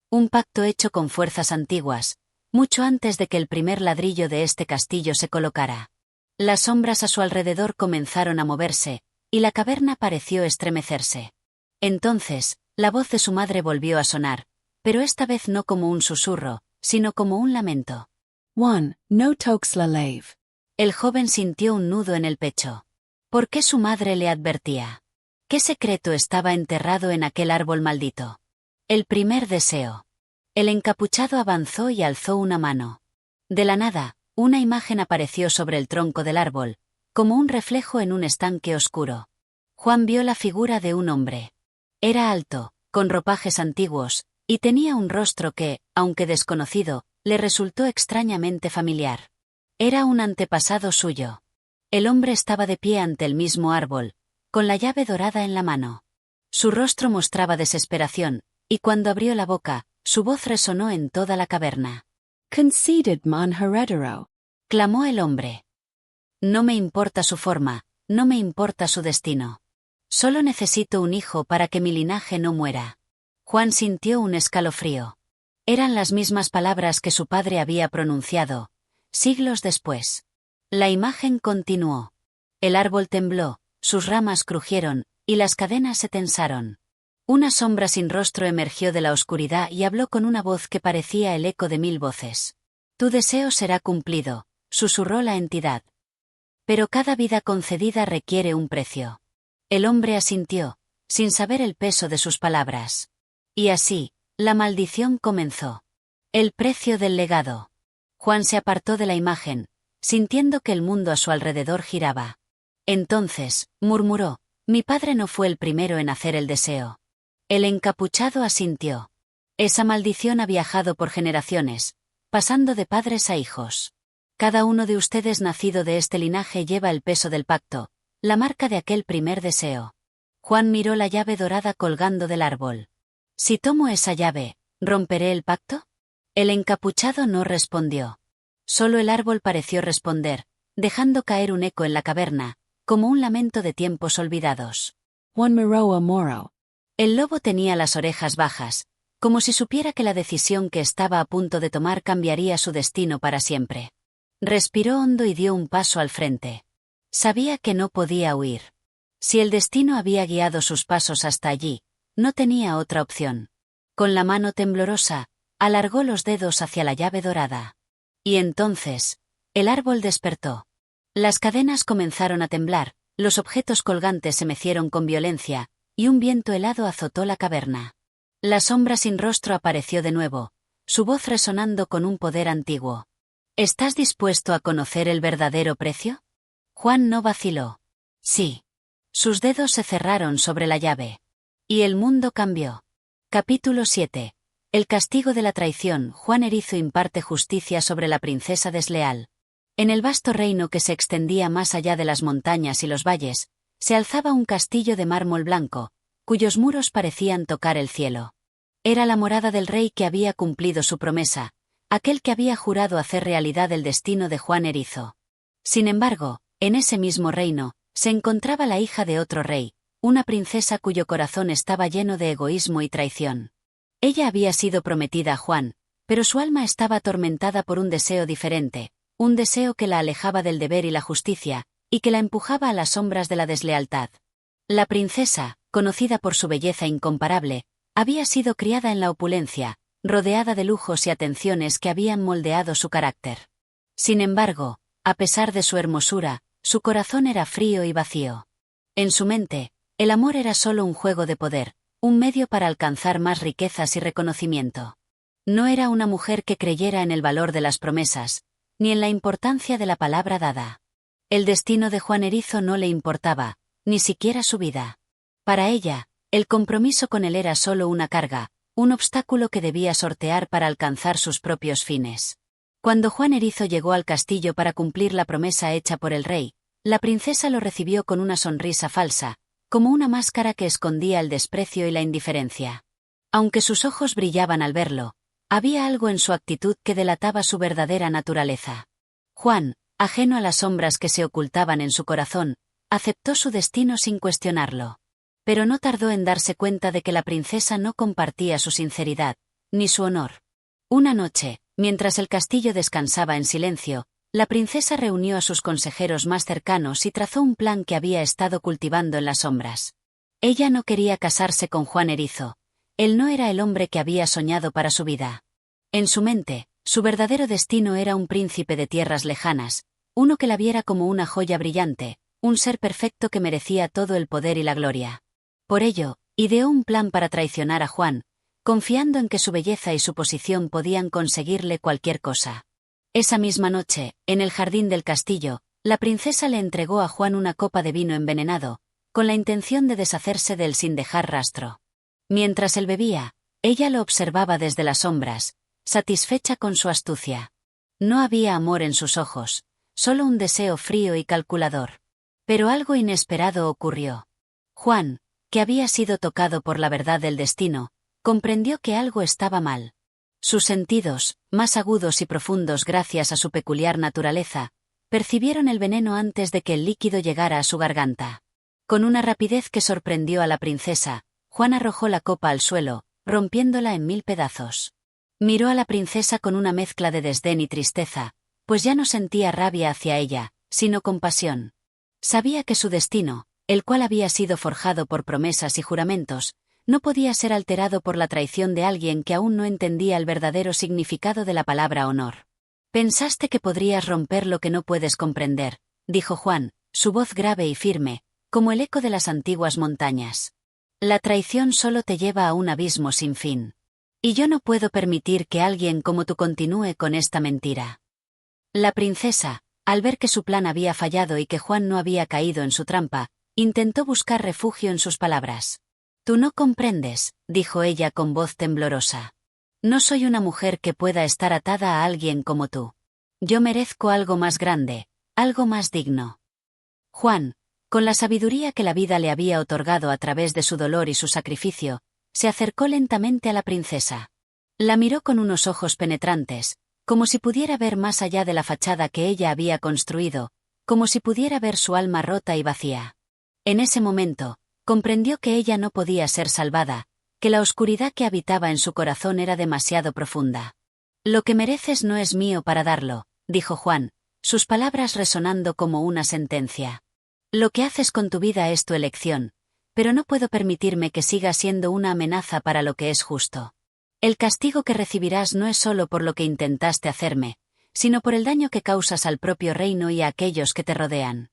«Un pacto hecho con fuerzas antiguas, mucho antes de que el primer ladrillo de este castillo se colocara. Las sombras a su alrededor comenzaron a moverse, y la caverna pareció estremecerse. Entonces, la voz de su madre volvió a sonar, pero esta vez no como un susurro, sino como un lamento.
One, no toques la lave.
El joven sintió un nudo en el pecho. ¿Por qué su madre le advertía? ¿Qué secreto estaba enterrado en aquel árbol maldito? El primer deseo. El encapuchado avanzó y alzó una mano. De la nada, una imagen apareció sobre el tronco del árbol, como un reflejo en un estanque oscuro. Juan vio la figura de un hombre. Era alto, con ropajes antiguos, y tenía un rostro que, aunque desconocido, le resultó extrañamente familiar. Era un antepasado suyo. El hombre estaba de pie ante el mismo árbol, con la llave dorada en la mano. Su rostro mostraba desesperación, y cuando abrió la boca, su voz resonó en toda la caverna.
Conceded man heredero.
Clamó el hombre. No me importa su forma, no me importa su destino. Solo necesito un hijo para que mi linaje no muera. Juan sintió un escalofrío. Eran las mismas palabras que su padre había pronunciado, siglos después. La imagen continuó. El árbol tembló, sus ramas crujieron, y las cadenas se tensaron. Una sombra sin rostro emergió de la oscuridad y habló con una voz que parecía el eco de 1000 voces. «Tu deseo será cumplido», susurró la entidad. «Pero cada vida concedida requiere un precio». El hombre asintió, sin saber el peso de sus palabras. Y así, la maldición comenzó. El precio del legado. Juan se apartó de la imagen, sintiendo que el mundo a su alrededor giraba. Entonces, murmuró, «Mi padre no fue el primero en hacer el deseo». El encapuchado asintió. Esa maldición ha viajado por generaciones, pasando de padres a hijos. Cada uno de ustedes nacido de este linaje lleva el peso del pacto, la marca de aquel primer deseo. Juan miró la llave dorada colgando del árbol. «Si tomo esa llave, ¿romperé el pacto?» El encapuchado no respondió. Solo el árbol pareció responder, dejando caer un eco en la caverna, como un lamento de tiempos olvidados.
One moro moro.
El lobo tenía las orejas bajas, como si supiera que la decisión que estaba a punto de tomar cambiaría su destino para siempre. Respiró hondo y dio un paso al frente. Sabía que no podía huir. Si el destino había guiado sus pasos hasta allí, no tenía otra opción. Con la mano temblorosa, alargó los dedos hacia la llave dorada. Y entonces, el árbol despertó. Las cadenas comenzaron a temblar, los objetos colgantes se mecieron con violencia, y un viento helado azotó la caverna. La sombra sin rostro apareció de nuevo, su voz resonando con un poder antiguo. ¿Estás dispuesto a conocer el verdadero precio? Juan no vaciló. Sí. Sus dedos se cerraron sobre la llave. Y el mundo cambió. Capítulo 7. El castigo de la traición. Juan Erizo imparte justicia sobre la princesa desleal. En el vasto reino que se extendía más allá de las montañas y los valles, se alzaba un castillo de mármol blanco, cuyos muros parecían tocar el cielo. Era la morada del rey que había cumplido su promesa, aquel que había jurado hacer realidad el destino de Juan Erizo. Sin embargo, en ese mismo reino, se encontraba la hija de otro rey, una princesa cuyo corazón estaba lleno de egoísmo y traición. Ella había sido prometida a Juan, pero su alma estaba atormentada por un deseo diferente, un deseo que la alejaba del deber y la justicia, y que la empujaba a las sombras de la deslealtad. La princesa, conocida por su belleza incomparable, había sido criada en la opulencia, rodeada de lujos y atenciones que habían moldeado su carácter. Sin embargo, a pesar de su hermosura, su corazón era frío y vacío. En su mente, el amor era solo un juego de poder, un medio para alcanzar más riquezas y reconocimiento. No era una mujer que creyera en el valor de las promesas, ni en la importancia de la palabra dada. El destino de Juan Erizo no le importaba, ni siquiera su vida. Para ella, el compromiso con él era solo una carga, un obstáculo que debía sortear para alcanzar sus propios fines. Cuando Juan Erizo llegó al castillo para cumplir la promesa hecha por el rey, la princesa lo recibió con una sonrisa falsa, como una máscara que escondía el desprecio y la indiferencia. Aunque sus ojos brillaban al verlo, había algo en su actitud que delataba su verdadera naturaleza. Juan, ajeno a las sombras que se ocultaban en su corazón, aceptó su destino sin cuestionarlo. Pero no tardó en darse cuenta de que la princesa no compartía su sinceridad, ni su honor. Una noche, mientras el castillo descansaba en silencio, la princesa reunió a sus consejeros más cercanos y trazó un plan que había estado cultivando en las sombras. Ella no quería casarse con Juan Erizo. Él no era el hombre que había soñado para su vida. En su mente, su verdadero destino era un príncipe de tierras lejanas, uno que la viera como una joya brillante, un ser perfecto que merecía todo el poder y la gloria. Por ello, ideó un plan para traicionar a Juan, confiando en que su belleza y su posición podían conseguirle cualquier cosa. Esa misma noche, en el jardín del castillo, la princesa le entregó a Juan una copa de vino envenenado, con la intención de deshacerse de él sin dejar rastro. Mientras él bebía, ella lo observaba desde las sombras, satisfecha con su astucia. No había amor en sus ojos, solo un deseo frío y calculador. Pero algo inesperado ocurrió. Juan, que había sido tocado por la verdad del destino, comprendió que algo estaba mal. Sus sentidos, más agudos y profundos gracias a su peculiar naturaleza, percibieron el veneno antes de que el líquido llegara a su garganta. Con una rapidez que sorprendió a la princesa, Juan arrojó la copa al suelo, rompiéndola en 1000 pedazos. Miró a la princesa con una mezcla de desdén y tristeza, pues ya no sentía rabia hacia ella, sino compasión. Sabía que su destino, el cual había sido forjado por promesas y juramentos, no podía ser alterado por la traición de alguien que aún no entendía el verdadero significado de la palabra honor. «Pensaste que podrías romper lo que no puedes comprender», dijo Juan, su voz grave y firme, como el eco de las antiguas montañas. «La traición solo te lleva a un abismo sin fin. Y yo no puedo permitir que alguien como tú continúe con esta mentira». La princesa, al ver que su plan había fallado y que Juan no había caído en su trampa, intentó buscar refugio en sus palabras. «Tú no comprendes», dijo ella con voz temblorosa. «No soy una mujer que pueda estar atada a alguien como tú. Yo merezco algo más grande, algo más digno». Juan, con la sabiduría que la vida le había otorgado a través de su dolor y su sacrificio, se acercó lentamente a la princesa. La miró con unos ojos penetrantes, como si pudiera ver más allá de la fachada que ella había construido, como si pudiera ver su alma rota y vacía. En ese momento, comprendió que ella no podía ser salvada, que la oscuridad que habitaba en su corazón era demasiado profunda. «Lo que mereces no es mío para darlo», dijo Juan, sus palabras resonando como una sentencia. «Lo que haces con tu vida es tu elección, pero no puedo permitirme que siga siendo una amenaza para lo que es justo. El castigo que recibirás no es solo por lo que intentaste hacerme, sino por el daño que causas al propio reino y a aquellos que te rodean».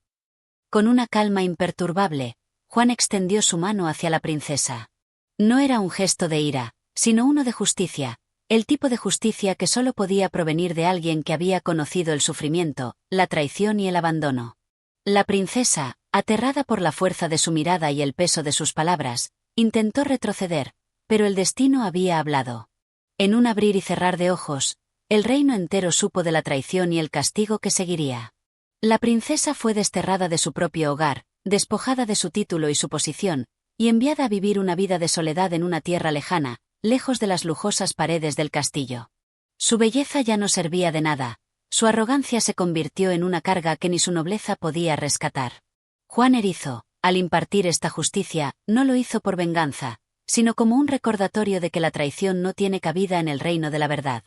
Con una calma imperturbable, Juan extendió su mano hacia la princesa. No era un gesto de ira, sino uno de justicia, el tipo de justicia que solo podía provenir de alguien que había conocido el sufrimiento, la traición y el abandono. La princesa, aterrada por la fuerza de su mirada y el peso de sus palabras, intentó retroceder, pero el destino había hablado. En un abrir y cerrar de ojos, el reino entero supo de la traición y el castigo que seguiría. La princesa fue desterrada de su propio hogar, despojada de su título y su posición, y enviada a vivir una vida de soledad en una tierra lejana, lejos de las lujosas paredes del castillo. Su belleza ya no servía de nada, su arrogancia se convirtió en una carga que ni su nobleza podía rescatar. Juan Erizo, al impartir esta justicia, no lo hizo por venganza, sino como un recordatorio de que la traición no tiene cabida en el reino de la verdad.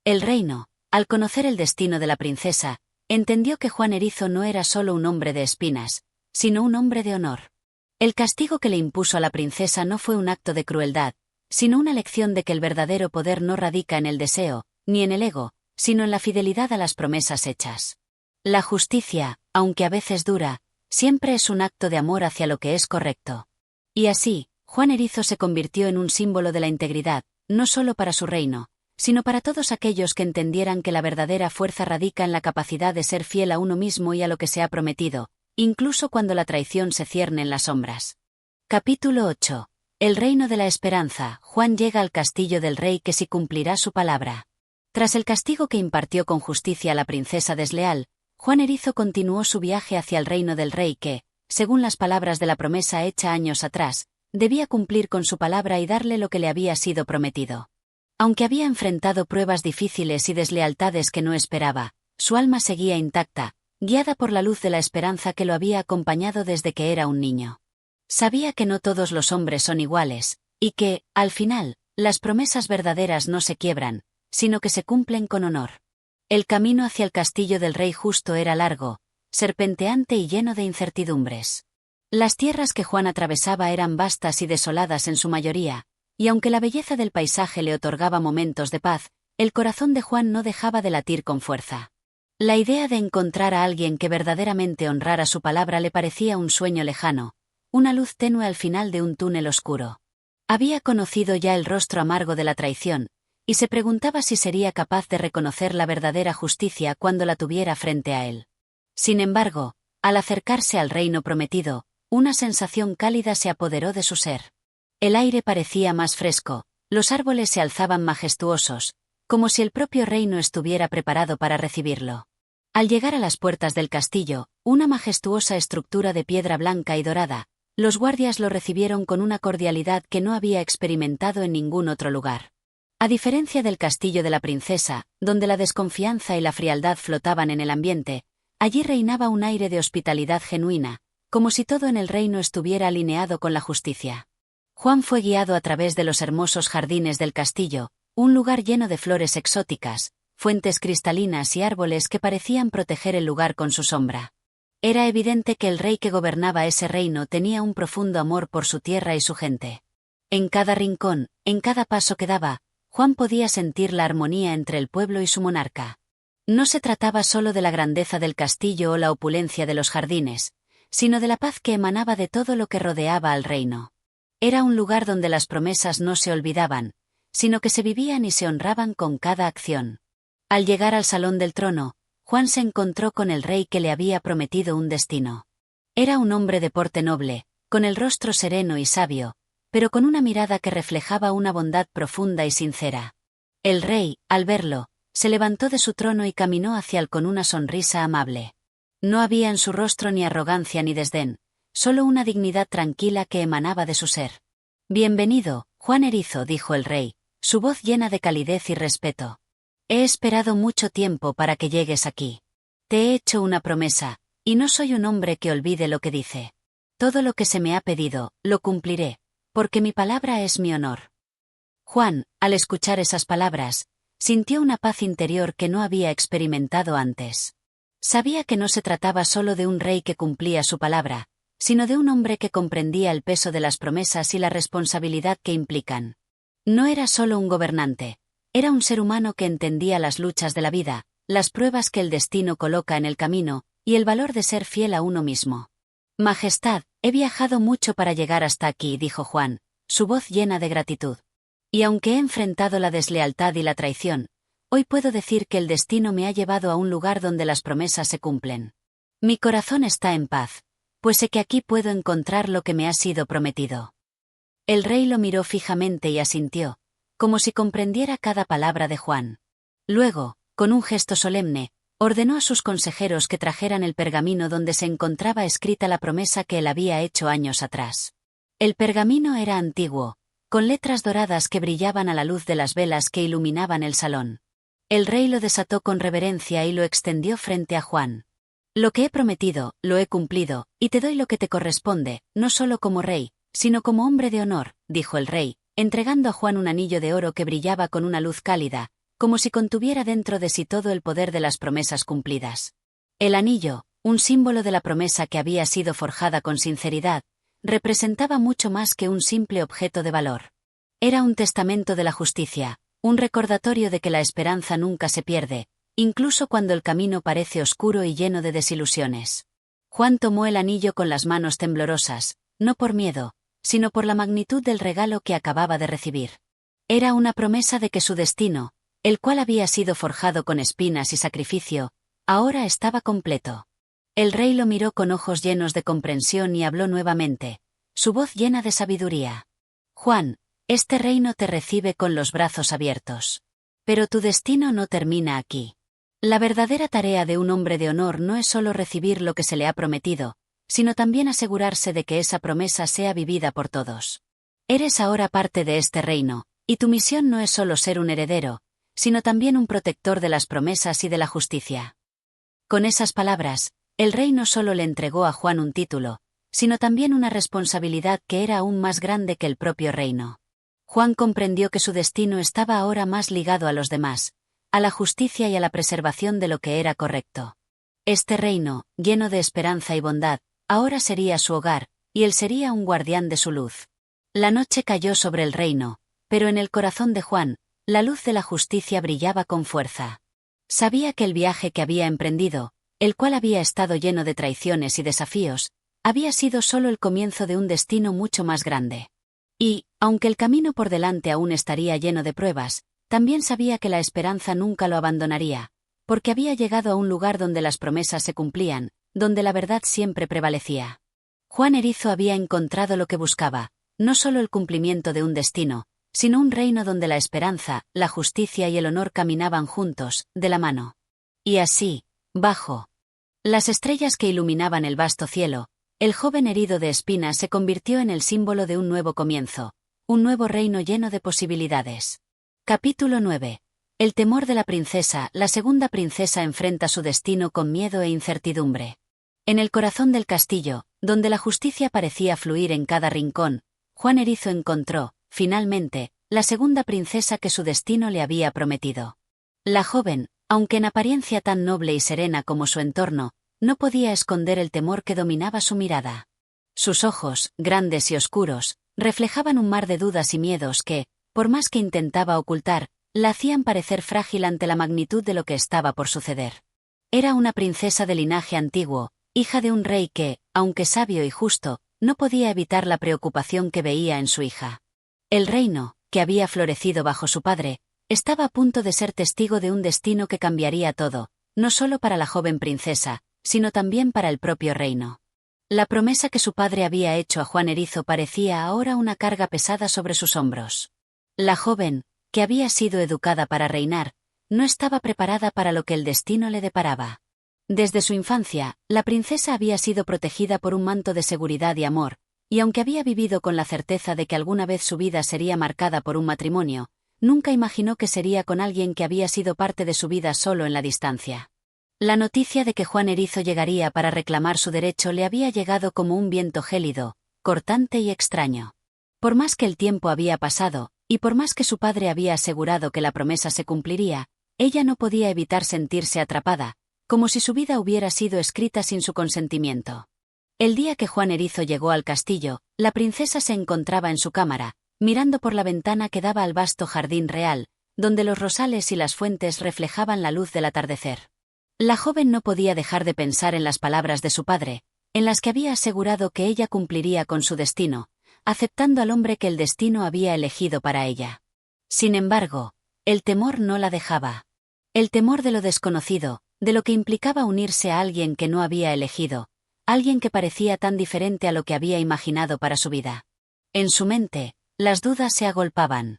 El reino, al conocer el destino de la princesa, entendió que Juan Erizo no era solo un hombre de espinas, sino un hombre de honor. El castigo que le impuso a la princesa no fue un acto de crueldad, sino una lección de que el verdadero poder no radica en el deseo, ni en el ego, sino en la fidelidad a las promesas hechas. La justicia, aunque a veces dura, siempre es un acto de amor hacia lo que es correcto. Y así, Juan Erizo se convirtió en un símbolo de la integridad, no solo para su reino, sino para todos aquellos que entendieran que la verdadera fuerza radica en la capacidad de ser fiel a uno mismo y a lo que se ha prometido, incluso cuando la traición se cierne en las sombras. Capítulo 8. El reino de la esperanza. Juan llega al castillo del rey que sí cumplirá su palabra. Tras el castigo que impartió con justicia a la princesa desleal, Juan Erizo continuó su viaje hacia el reino del rey que, según las palabras de la promesa hecha años atrás, debía cumplir con su palabra y darle lo que le había sido prometido. Aunque había enfrentado pruebas difíciles y deslealtades que no esperaba, su alma seguía intacta, guiada por la luz de la esperanza que lo había acompañado desde que era un niño. Sabía que no todos los hombres son iguales, y que, al final, las promesas verdaderas no se quiebran, sino que se cumplen con honor. El camino hacia el castillo del rey justo era largo, serpenteante y lleno de incertidumbres. Las tierras que Juan atravesaba eran vastas y desoladas en su mayoría, y aunque la belleza del paisaje le otorgaba momentos de paz, el corazón de Juan no dejaba de latir con fuerza. La idea de encontrar a alguien que verdaderamente honrara su palabra le parecía un sueño lejano, una luz tenue al final de un túnel oscuro. Había conocido ya el rostro amargo de la traición, y se preguntaba si sería capaz de reconocer la verdadera justicia cuando la tuviera frente a él. Sin embargo, al acercarse al reino prometido, una sensación cálida se apoderó de su ser. El aire parecía más fresco, los árboles se alzaban majestuosos, como si el propio reino estuviera preparado para recibirlo. Al llegar a las puertas del castillo, una majestuosa estructura de piedra blanca y dorada, los guardias lo recibieron con una cordialidad que no había experimentado en ningún otro lugar. A diferencia del castillo de la princesa, donde la desconfianza y la frialdad flotaban en el ambiente, allí reinaba un aire de hospitalidad genuina, como si todo en el reino estuviera alineado con la justicia. Juan fue guiado a través de los hermosos jardines del castillo, un lugar lleno de flores exóticas, fuentes cristalinas y árboles que parecían proteger el lugar con su sombra. Era evidente que el rey que gobernaba ese reino tenía un profundo amor por su tierra y su gente. En cada rincón, en cada paso que daba, Juan podía sentir la armonía entre el pueblo y su monarca. No se trataba solo de la grandeza del castillo o la opulencia de los jardines, sino de la paz que emanaba de todo lo que rodeaba al reino. Era un lugar donde las promesas no se olvidaban, sino que se vivían y se honraban con cada acción. Al llegar al salón del trono, Juan se encontró con el rey que le había prometido un destino. Era un hombre de porte noble, con el rostro sereno y sabio, pero con una mirada que reflejaba una bondad profunda y sincera. El rey, al verlo, se levantó de su trono y caminó hacia él con una sonrisa amable. No había en su rostro ni arrogancia ni desdén, solo una dignidad tranquila que emanaba de su ser. «Bienvenido, Juan Erizo», dijo el rey, su voz llena de calidez y respeto. «He esperado mucho tiempo para que llegues aquí. Te he hecho una promesa, y no soy un hombre que olvide lo que dice. Todo lo que se me ha pedido, lo cumpliré, porque mi palabra es mi honor». Juan, al escuchar esas palabras, sintió una paz interior que no había experimentado antes. Sabía que no se trataba solo de un rey que cumplía su palabra, sino de un hombre que comprendía el peso de las promesas y la responsabilidad que implican. No era solo un gobernante, era un ser humano que entendía las luchas de la vida, las pruebas que el destino coloca en el camino, y el valor de ser fiel a uno mismo. «Majestad, he viajado mucho para llegar hasta aquí», dijo Juan, su voz llena de gratitud. «Y aunque he enfrentado la deslealtad y la traición, hoy puedo decir que el destino me ha llevado a un lugar donde las promesas se cumplen. Mi corazón está en paz, pues sé que aquí puedo encontrar lo que me ha sido prometido». El rey lo miró fijamente y asintió, como si comprendiera cada palabra de Juan. Luego, con un gesto solemne, ordenó a sus consejeros que trajeran el pergamino donde se encontraba escrita la promesa que él había hecho años atrás. El pergamino era antiguo, con letras doradas que brillaban a la luz de las velas que iluminaban el salón. El rey lo desató con reverencia y lo extendió frente a Juan. «Lo que he prometido, lo he cumplido, y te doy lo que te corresponde, no solo como rey, sino como hombre de honor», dijo el rey, entregando a Juan un anillo de oro que brillaba con una luz cálida, como si contuviera dentro de sí todo el poder de las promesas cumplidas. El anillo, un símbolo de la promesa que había sido forjada con sinceridad, representaba mucho más que un simple objeto de valor. Era un testamento de la justicia, un recordatorio de que la esperanza nunca se pierde, incluso cuando el camino parece oscuro y lleno de desilusiones. Juan tomó el anillo con las manos temblorosas, no por miedo, sino por la magnitud del regalo que acababa de recibir. Era una promesa de que su destino, el cual había sido forjado con espinas y sacrificio, ahora estaba completo. El rey lo miró con ojos llenos de comprensión y habló nuevamente, su voz llena de sabiduría. Juan, este reino te recibe con los brazos abiertos. Pero tu destino no termina aquí. La verdadera tarea de un hombre de honor no es solo recibir lo que se le ha prometido, sino también asegurarse de que esa promesa sea vivida por todos. Eres ahora parte de este reino, y tu misión no es solo ser un heredero, sino también un protector de las promesas y de la justicia. Con esas palabras, el rey no solo le entregó a Juan un título, sino también una responsabilidad que era aún más grande que el propio reino. Juan comprendió que su destino estaba ahora más ligado a los demás, a la justicia y a la preservación de lo que era correcto. Este reino, lleno de esperanza y bondad, ahora sería su hogar, y él sería un guardián de su luz. La noche cayó sobre el reino, pero en el corazón de Juan, la luz de la justicia brillaba con fuerza. Sabía que el viaje que había emprendido, el cual había estado lleno de traiciones y desafíos, había sido solo el comienzo de un destino mucho más grande. Y, aunque el camino por delante aún estaría lleno de pruebas, también sabía que la esperanza nunca lo abandonaría, porque había llegado a un lugar donde las promesas se cumplían, donde la verdad siempre prevalecía. Juan Erizo había encontrado lo que buscaba, no solo el cumplimiento de un destino, sino un reino donde la esperanza, la justicia y el honor caminaban juntos, de la mano. Y así, bajo las estrellas que iluminaban el vasto cielo, el joven herido de espinas se convirtió en el símbolo de un nuevo comienzo, un nuevo reino lleno de posibilidades. Capítulo 9. El temor de la princesa. La segunda princesa enfrenta su destino con miedo e incertidumbre. En el corazón del castillo, donde la justicia parecía fluir en cada rincón, Juan Erizo encontró, finalmente, la segunda princesa que su destino le había prometido. La joven, aunque en apariencia tan noble y serena como su entorno, no podía esconder el temor que dominaba su mirada. Sus ojos, grandes y oscuros, reflejaban un mar de dudas y miedos que, por más que intentaba ocultar, la hacían parecer frágil ante la magnitud de lo que estaba por suceder. Era una princesa de linaje antiguo, hija de un rey que, aunque sabio y justo, no podía evitar la preocupación que veía en su hija. El reino, que había florecido bajo su padre, estaba a punto de ser testigo de un destino que cambiaría todo, no solo para la joven princesa, sino también para el propio reino. La promesa que su padre había hecho a Juan Erizo parecía ahora una carga pesada sobre sus hombros. La joven, que había sido educada para reinar, no estaba preparada para lo que el destino le deparaba. Desde su infancia, la princesa había sido protegida por un manto de seguridad y amor, y aunque había vivido con la certeza de que alguna vez su vida sería marcada por un matrimonio, nunca imaginó que sería con alguien que había sido parte de su vida solo en la distancia. La noticia de que Juan Erizo llegaría para reclamar su derecho le había llegado como un viento gélido, cortante y extraño. Por más que el tiempo había pasado, y por más que su padre había asegurado que la promesa se cumpliría, ella no podía evitar sentirse atrapada, como si su vida hubiera sido escrita sin su consentimiento. El día que Juan Erizo llegó al castillo, la princesa se encontraba en su cámara, mirando por la ventana que daba al vasto jardín real, donde los rosales y las fuentes reflejaban la luz del atardecer. La joven no podía dejar de pensar en las palabras de su padre, en las que había asegurado que ella cumpliría con su destino, aceptando al hombre que el destino había elegido para ella. Sin embargo, el temor no la dejaba. El temor de lo desconocido, de lo que implicaba unirse a alguien que no había elegido, alguien que parecía tan diferente a lo que había imaginado para su vida. En su mente, las dudas se agolpaban.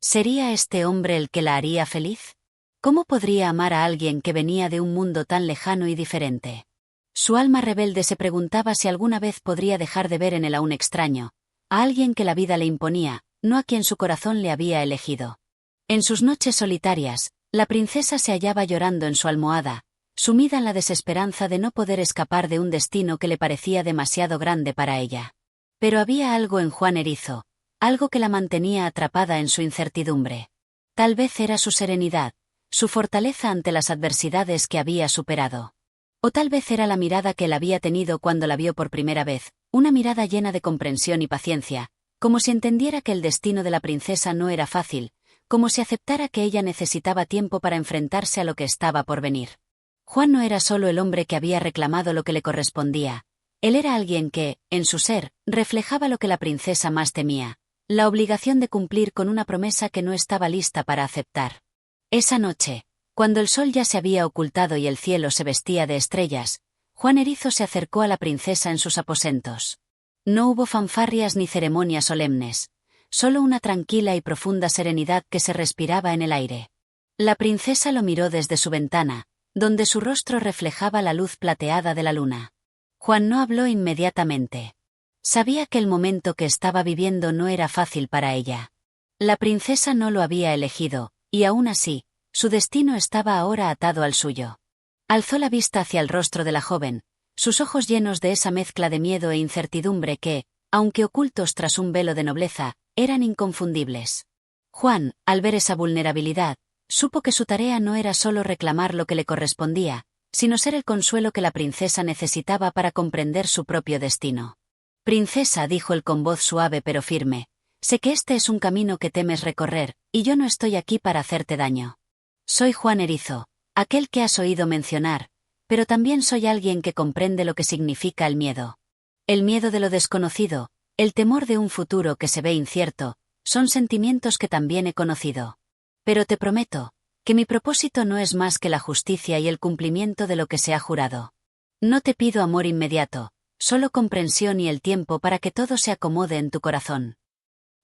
¿Sería este hombre el que la haría feliz? ¿Cómo podría amar a alguien que venía de un mundo tan lejano y diferente? Su alma rebelde se preguntaba si alguna vez podría dejar de ver en él a un extraño, a alguien que la vida le imponía, no a quien su corazón le había elegido. En sus noches solitarias, la princesa se hallaba llorando en su almohada, sumida en la desesperanza de no poder escapar de un destino que le parecía demasiado grande para ella. Pero había algo en Juan Erizo, algo que la mantenía atrapada en su incertidumbre. Tal vez era su serenidad, su fortaleza ante las adversidades que había superado. O tal vez era la mirada que él había tenido cuando la vio por primera vez, una mirada llena de comprensión y paciencia, como si entendiera que el destino de la princesa no era fácil, como si aceptara que ella necesitaba tiempo para enfrentarse a lo que estaba por venir. Juan no era solo el hombre que había reclamado lo que le correspondía. Él era alguien que, en su ser, reflejaba lo que la princesa más temía, la obligación de cumplir con una promesa que no estaba lista para aceptar. Esa noche, cuando el sol ya se había ocultado y el cielo se vestía de estrellas, Juan Erizo se acercó a la princesa en sus aposentos. No hubo fanfarrias ni ceremonias solemnes, solo una tranquila y profunda serenidad que se respiraba en el aire. La princesa lo miró desde su ventana, donde su rostro reflejaba la luz plateada de la luna. Juan no habló inmediatamente. Sabía que el momento que estaba viviendo no era fácil para ella. La princesa no lo había elegido, y aún así, su destino estaba ahora atado al suyo. Alzó la vista hacia el rostro de la joven, sus ojos llenos de esa mezcla de miedo e incertidumbre que, aunque ocultos tras un velo de nobleza, eran inconfundibles. Juan, al ver esa vulnerabilidad, supo que su tarea no era solo reclamar lo que le correspondía, sino ser el consuelo que la princesa necesitaba para comprender su propio destino. «Princesa», dijo él con voz suave pero firme, «sé que este es un camino que temes recorrer, y yo no estoy aquí para hacerte daño. Soy Juan Erizo, aquel que has oído mencionar, pero también soy alguien que comprende lo que significa el miedo. El miedo de lo desconocido, el temor de un futuro que se ve incierto, son sentimientos que también he conocido. Pero te prometo, que mi propósito no es más que la justicia y el cumplimiento de lo que se ha jurado. No te pido amor inmediato, solo comprensión y el tiempo para que todo se acomode en tu corazón».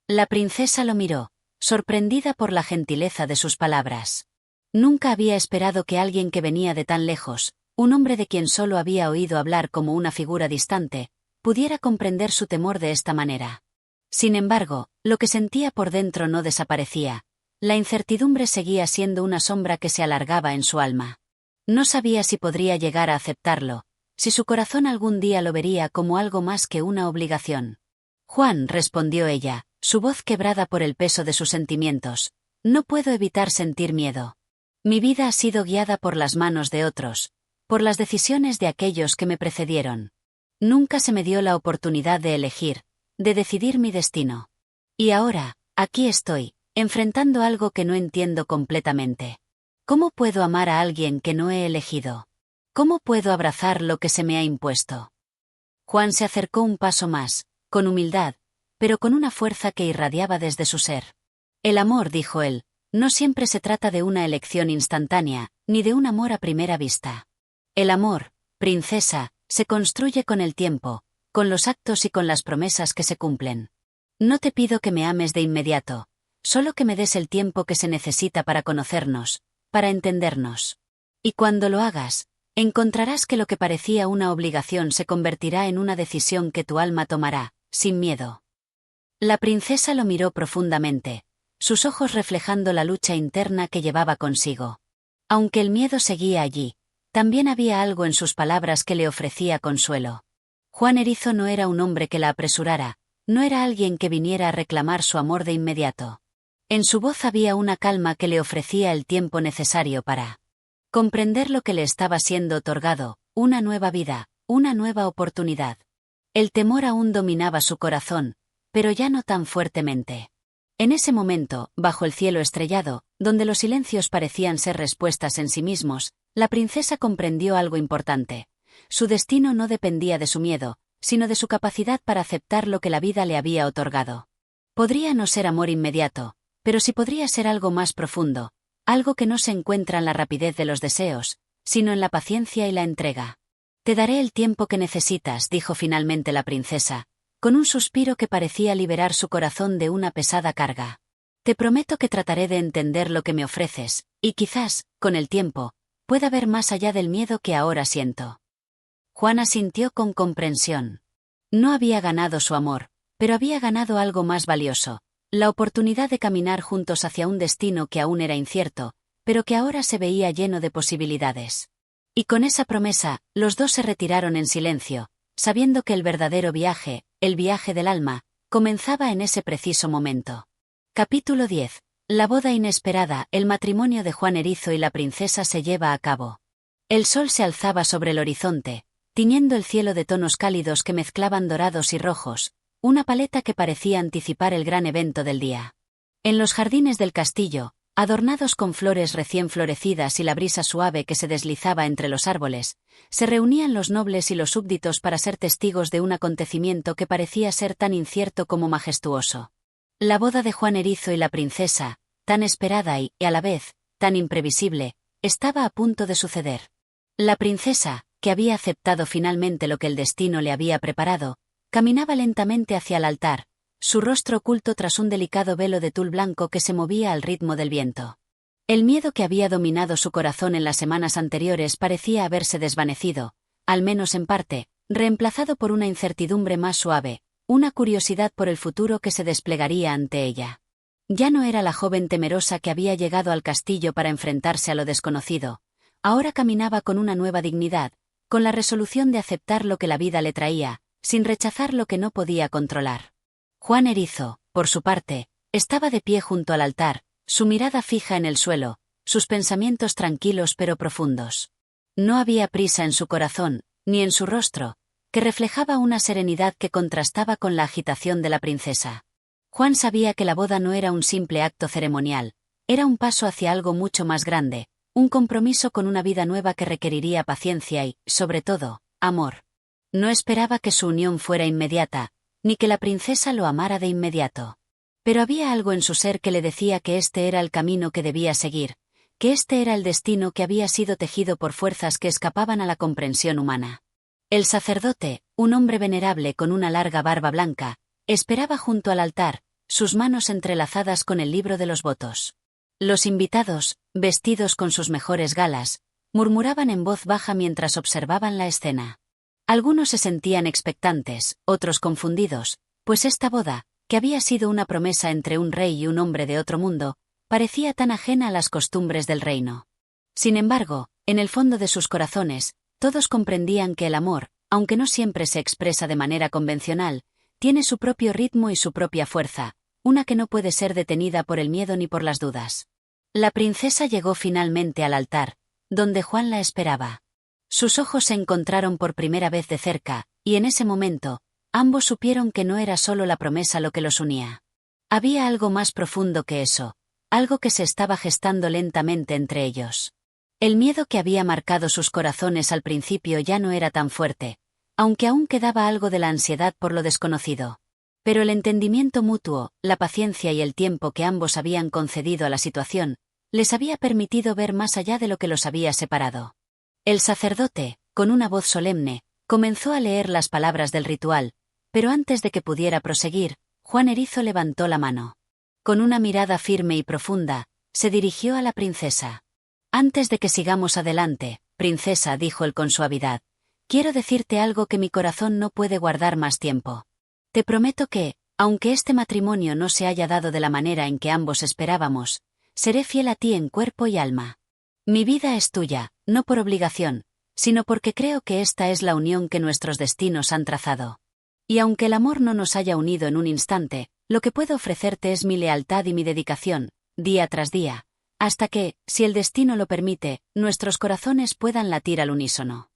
La princesa lo miró, sorprendida por la gentileza de sus palabras. Nunca había esperado que alguien que venía de tan lejos, un hombre de quien solo había oído hablar como una figura distante, pudiera comprender su temor de esta manera. Sin embargo, lo que sentía por dentro no desaparecía. La incertidumbre seguía siendo una sombra que se alargaba en su alma. No sabía si podría llegar a aceptarlo, si su corazón algún día lo vería como algo más que una obligación. «Juan», respondió ella, su voz quebrada por el peso de sus sentimientos, «no puedo evitar sentir miedo. Mi vida ha sido guiada por las manos de otros, por las decisiones de aquellos que me precedieron. Nunca se me dio la oportunidad de elegir, de decidir mi destino. Y ahora, aquí estoy, enfrentando algo que no entiendo completamente. ¿Cómo puedo amar a alguien que no he elegido? ¿Cómo puedo abrazar lo que se me ha impuesto?» Juan se acercó un paso más, con humildad, pero con una fuerza que irradiaba desde su ser. «El amor», dijo él, «no siempre se trata de una elección instantánea, ni de un amor a primera vista. El amor, princesa, se construye con el tiempo, con los actos y con las promesas que se cumplen. No te pido que me ames de inmediato, solo que me des el tiempo que se necesita para conocernos, para entendernos. Y cuando lo hagas, encontrarás que lo que parecía una obligación se convertirá en una decisión que tu alma tomará, sin miedo». La princesa lo miró profundamente, sus ojos reflejando la lucha interna que llevaba consigo. Aunque el miedo seguía allí, también había algo en sus palabras que le ofrecía consuelo. Juan Erizo no era un hombre que la apresurara, no era alguien que viniera a reclamar su amor de inmediato. En su voz había una calma que le ofrecía el tiempo necesario para comprender lo que le estaba siendo otorgado, una nueva vida, una nueva oportunidad. El temor aún dominaba su corazón, pero ya no tan fuertemente. En ese momento, bajo el cielo estrellado, donde los silencios parecían ser respuestas en sí mismos, la princesa comprendió algo importante. Su destino no dependía de su miedo, sino de su capacidad para aceptar lo que la vida le había otorgado. Podría no ser amor inmediato, pero sí podría ser algo más profundo, algo que no se encuentra en la rapidez de los deseos, sino en la paciencia y la entrega. «Te daré el tiempo que necesitas», dijo finalmente la princesa, con un suspiro que parecía liberar su corazón de una pesada carga. «Te prometo que trataré de entender lo que me ofreces, y quizás, con el tiempo, pueda ver más allá del miedo que ahora siento». Juan asintió con comprensión. No había ganado su amor, pero había ganado algo más valioso, la oportunidad de caminar juntos hacia un destino que aún era incierto, pero que ahora se veía lleno de posibilidades. Y con esa promesa, los dos se retiraron en silencio, sabiendo que el verdadero viaje, el viaje del alma, comenzaba en ese preciso momento. Capítulo 10. La boda inesperada, el matrimonio de Juan Erizo y la princesa se lleva a cabo. El sol se alzaba sobre el horizonte, tiñendo el cielo de tonos cálidos que mezclaban dorados y rojos, una paleta que parecía anticipar el gran evento del día. En los jardines del castillo, adornados con flores recién florecidas y la brisa suave que se deslizaba entre los árboles, se reunían los nobles y los súbditos para ser testigos de un acontecimiento que parecía ser tan incierto como majestuoso. La boda de Juan Erizo y la princesa, tan esperada y, a la vez, tan imprevisible, estaba a punto de suceder. La princesa, que había aceptado finalmente lo que el destino le había preparado, caminaba lentamente hacia el altar, su rostro oculto tras un delicado velo de tul blanco que se movía al ritmo del viento. El miedo que había dominado su corazón en las semanas anteriores parecía haberse desvanecido, al menos en parte, reemplazado por una incertidumbre más suave, una curiosidad por el futuro que se desplegaría ante ella. Ya no era la joven temerosa que había llegado al castillo para enfrentarse a lo desconocido, ahora caminaba con una nueva dignidad, con la resolución de aceptar lo que la vida le traía, sin rechazar lo que no podía controlar. Juan Erizo, por su parte, estaba de pie junto al altar, su mirada fija en el suelo, sus pensamientos tranquilos pero profundos. No había prisa en su corazón, ni en su rostro, que reflejaba una serenidad que contrastaba con la agitación de la princesa. Juan sabía que la boda no era un simple acto ceremonial, era un paso hacia algo mucho más grande, un compromiso con una vida nueva que requeriría paciencia y, sobre todo, amor. No esperaba que su unión fuera inmediata, ni que la princesa lo amara de inmediato. Pero había algo en su ser que le decía que este era el camino que debía seguir, que este era el destino que había sido tejido por fuerzas que escapaban a la comprensión humana. El sacerdote, un hombre venerable con una larga barba blanca, esperaba junto al altar, sus manos entrelazadas con el libro de los votos. Los invitados, vestidos con sus mejores galas, murmuraban en voz baja mientras observaban la escena. Algunos se sentían expectantes, otros confundidos, pues esta boda, que había sido una promesa entre un rey y un hombre de otro mundo, parecía tan ajena a las costumbres del reino. Sin embargo, en el fondo de sus corazones, todos comprendían que el amor, aunque no siempre se expresa de manera convencional, tiene su propio ritmo y su propia fuerza, una que no puede ser detenida por el miedo ni por las dudas. La princesa llegó finalmente al altar, donde Juan la esperaba. Sus ojos se encontraron por primera vez de cerca, y en ese momento, ambos supieron que no era solo la promesa lo que los unía. Había algo más profundo que eso, algo que se estaba gestando lentamente entre ellos. El miedo que había marcado sus corazones al principio ya no era tan fuerte, aunque aún quedaba algo de la ansiedad por lo desconocido. Pero el entendimiento mutuo, la paciencia y el tiempo que ambos habían concedido a la situación, les había permitido ver más allá de lo que los había separado. El sacerdote, con una voz solemne, comenzó a leer las palabras del ritual, pero antes de que pudiera proseguir, Juan Erizo levantó la mano. Con una mirada firme y profunda, se dirigió a la princesa. «Antes de que sigamos adelante, princesa», dijo él con suavidad, «quiero decirte algo que mi corazón no puede guardar más tiempo. Te prometo que, aunque este matrimonio no se haya dado de la manera en que ambos esperábamos, seré fiel a ti en cuerpo y alma. Mi vida es tuya, no por obligación, sino porque creo que esta es la unión que nuestros destinos han trazado. Y aunque el amor no nos haya unido en un instante, lo que puedo ofrecerte es mi lealtad y mi dedicación, día tras día, hasta que, si el destino lo permite, nuestros corazones puedan latir al unísono».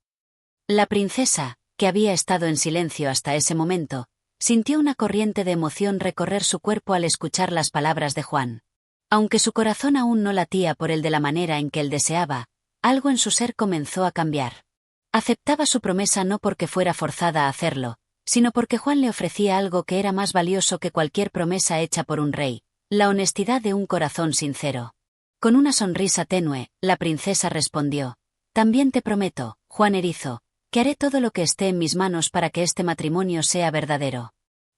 La princesa, que había estado en silencio hasta ese momento, sintió una corriente de emoción recorrer su cuerpo al escuchar las palabras de Juan. Aunque su corazón aún no latía por él de la manera en que él deseaba, algo en su ser comenzó a cambiar. Aceptaba su promesa no porque fuera forzada a hacerlo, sino porque Juan le ofrecía algo que era más valioso que cualquier promesa hecha por un rey, la honestidad de un corazón sincero. Con una sonrisa tenue, la princesa respondió: «También te prometo, Juan Erizo, que haré todo lo que esté en mis manos para que este matrimonio sea verdadero.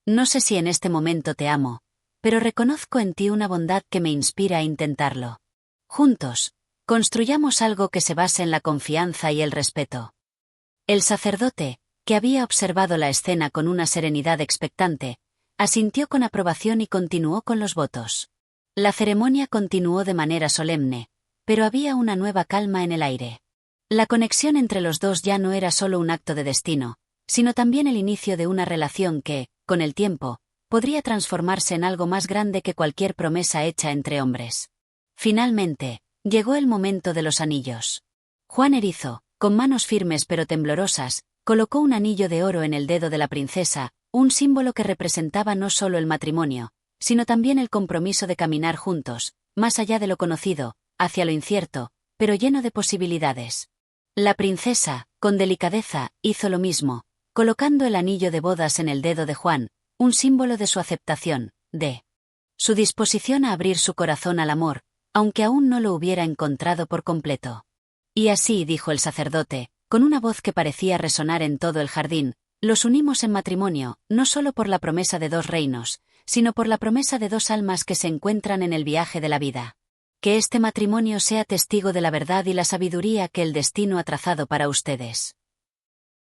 No sé si en este momento te amo, pero reconozco en ti una bondad que me inspira a intentarlo. Juntos, construyamos algo que se base en la confianza y el respeto». El sacerdote, que había observado la escena con una serenidad expectante, asintió con aprobación y continuó con los votos. La ceremonia continuó de manera solemne, pero había una nueva calma en el aire. La conexión entre los dos ya no era solo un acto de destino, sino también el inicio de una relación que, con el tiempo, podría transformarse en algo más grande que cualquier promesa hecha entre hombres. Finalmente, llegó el momento de los anillos. Juan Erizo, con manos firmes pero temblorosas, colocó un anillo de oro en el dedo de la princesa, un símbolo que representaba no solo el matrimonio, sino también el compromiso de caminar juntos, más allá de lo conocido, hacia lo incierto, pero lleno de posibilidades. La princesa, con delicadeza, hizo lo mismo, colocando el anillo de bodas en el dedo de Juan, un símbolo de su aceptación, de su disposición a abrir su corazón al amor, aunque aún no lo hubiera encontrado por completo. Y así, dijo el sacerdote, con una voz que parecía resonar en todo el jardín, los unimos en matrimonio, no solo por la promesa de 2 reinos, sino por la promesa de 2 almas que se encuentran en el viaje de la vida. Que este matrimonio sea testigo de la verdad y la sabiduría que el destino ha trazado para ustedes.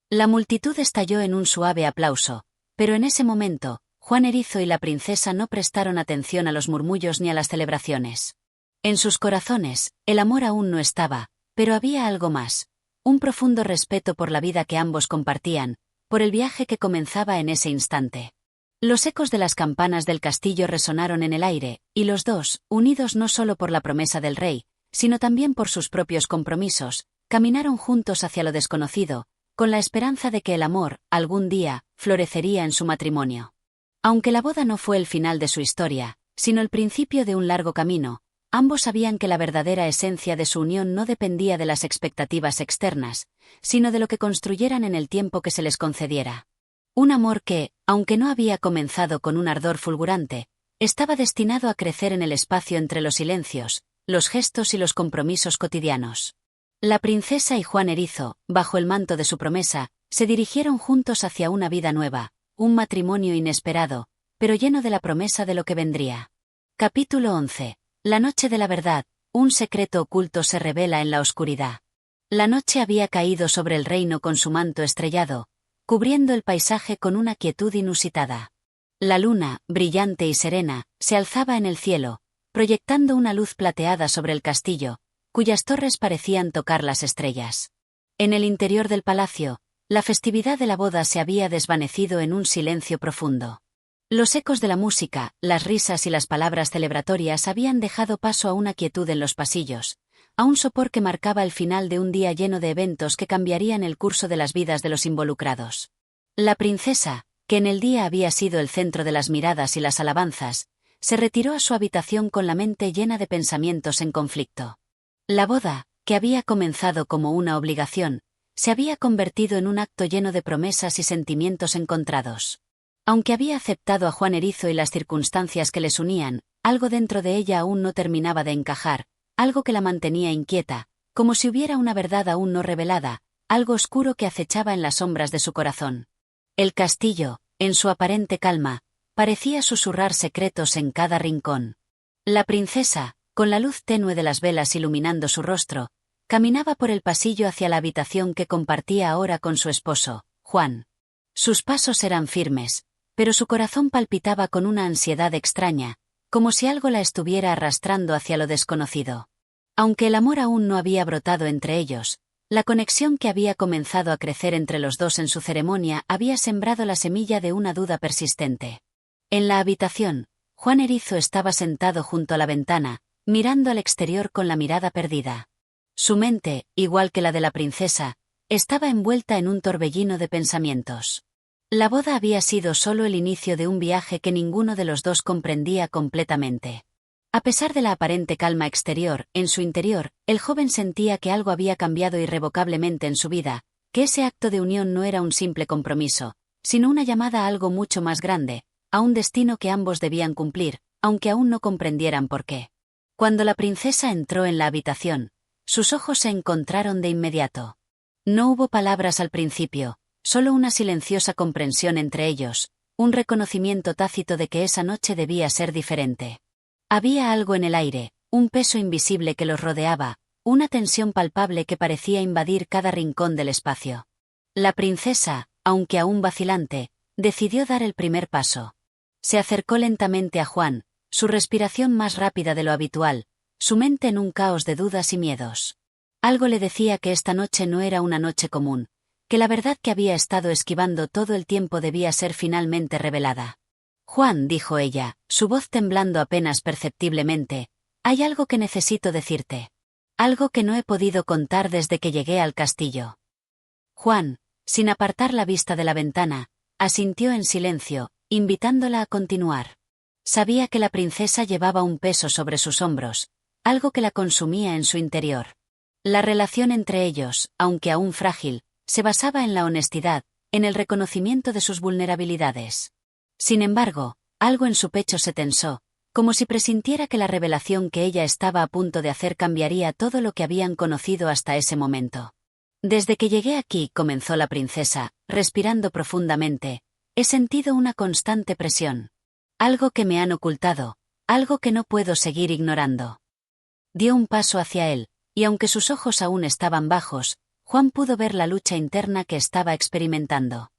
La multitud estalló en un suave aplauso, pero en ese momento, Juan Erizo y la princesa no prestaron atención a los murmullos ni a las celebraciones. En sus corazones, el amor aún no estaba, pero había algo más, un profundo respeto por la vida que ambos compartían, por el viaje que comenzaba en ese instante. Los ecos de las campanas del castillo resonaron en el aire, y los dos, unidos no solo por la promesa del rey, sino también por sus propios compromisos, caminaron juntos hacia lo desconocido, con la esperanza de que el amor, algún día, florecería en su matrimonio. Aunque la boda no fue el final de su historia, sino el principio de un largo camino, ambos sabían que la verdadera esencia de su unión no dependía de las expectativas externas, sino de lo que construyeran en el tiempo que se les concediera. Un amor que, aunque no había comenzado con un ardor fulgurante, estaba destinado a crecer en el espacio entre los silencios, los gestos y los compromisos cotidianos. La princesa y Juan Erizo, bajo el manto de su promesa, se dirigieron juntos hacia una vida nueva, un matrimonio inesperado, pero lleno de la promesa de lo que vendría. Capítulo 11. La noche de la verdad, un secreto oculto se revela en la oscuridad. La noche había caído sobre el reino con su manto estrellado, cubriendo el paisaje con una quietud inusitada. La luna, brillante y serena, se alzaba en el cielo, proyectando una luz plateada sobre el castillo, cuyas torres parecían tocar las estrellas. En el interior del palacio, la festividad de la boda se había desvanecido en un silencio profundo. Los ecos de la música, las risas y las palabras celebratorias habían dejado paso a una quietud en los pasillos, a un sopor que marcaba el final de un día lleno de eventos que cambiarían el curso de las vidas de los involucrados. La princesa, que en el día había sido el centro de las miradas y las alabanzas, se retiró a su habitación con la mente llena de pensamientos en conflicto. La boda, que había comenzado como una obligación, se había convertido en un acto lleno de promesas y sentimientos encontrados. Aunque había aceptado a Juan Erizo y las circunstancias que les unían, algo dentro de ella aún no terminaba de encajar, algo que la mantenía inquieta, como si hubiera una verdad aún no revelada, algo oscuro que acechaba en las sombras de su corazón. El castillo, en su aparente calma, parecía susurrar secretos en cada rincón. La princesa, con la luz tenue de las velas iluminando su rostro, caminaba por el pasillo hacia la habitación que compartía ahora con su esposo, Juan. Sus pasos eran firmes, pero su corazón palpitaba con una ansiedad extraña, como si algo la estuviera arrastrando hacia lo desconocido. Aunque el amor aún no había brotado entre ellos, la conexión que había comenzado a crecer entre los dos en su ceremonia había sembrado la semilla de una duda persistente. En la habitación, Juan Erizo estaba sentado junto a la ventana, mirando al exterior con la mirada perdida. Su mente, igual que la de la princesa, estaba envuelta en un torbellino de pensamientos. La boda había sido solo el inicio de un viaje que ninguno de los dos comprendía completamente. A pesar de la aparente calma exterior, en su interior, el joven sentía que algo había cambiado irrevocablemente en su vida, que ese acto de unión no era un simple compromiso, sino una llamada a algo mucho más grande, a un destino que ambos debían cumplir, aunque aún no comprendieran por qué. Cuando la princesa entró en la habitación, sus ojos se encontraron de inmediato. No hubo palabras al principio, solo una silenciosa comprensión entre ellos, un reconocimiento tácito de que esa noche debía ser diferente. Había algo en el aire, un peso invisible que los rodeaba, una tensión palpable que parecía invadir cada rincón del espacio. La princesa, aunque aún vacilante, decidió dar el primer paso. Se acercó lentamente a Juan, su respiración más rápida de lo habitual, su mente en un caos de dudas y miedos. Algo le decía que esta noche no era una noche común, que la verdad que había estado esquivando todo el tiempo debía ser finalmente revelada. Juan, dijo ella, su voz temblando apenas perceptiblemente, hay algo que necesito decirte. Algo que no he podido contar desde que llegué al castillo. Juan, sin apartar la vista de la ventana, asintió en silencio, invitándola a continuar. Sabía que la princesa llevaba un peso sobre sus hombros, algo que la consumía en su interior. La relación entre ellos, aunque aún frágil, se basaba en la honestidad, en el reconocimiento de sus vulnerabilidades. Sin embargo, algo en su pecho se tensó, como si presintiera que la revelación que ella estaba a punto de hacer cambiaría todo lo que habían conocido hasta ese momento. Desde que llegué aquí, comenzó la princesa, respirando profundamente, he sentido una constante presión. Algo que me han ocultado, algo que no puedo seguir ignorando. Dio un paso hacia él, y aunque sus ojos aún estaban bajos, Juan pudo ver la lucha interna que estaba experimentando.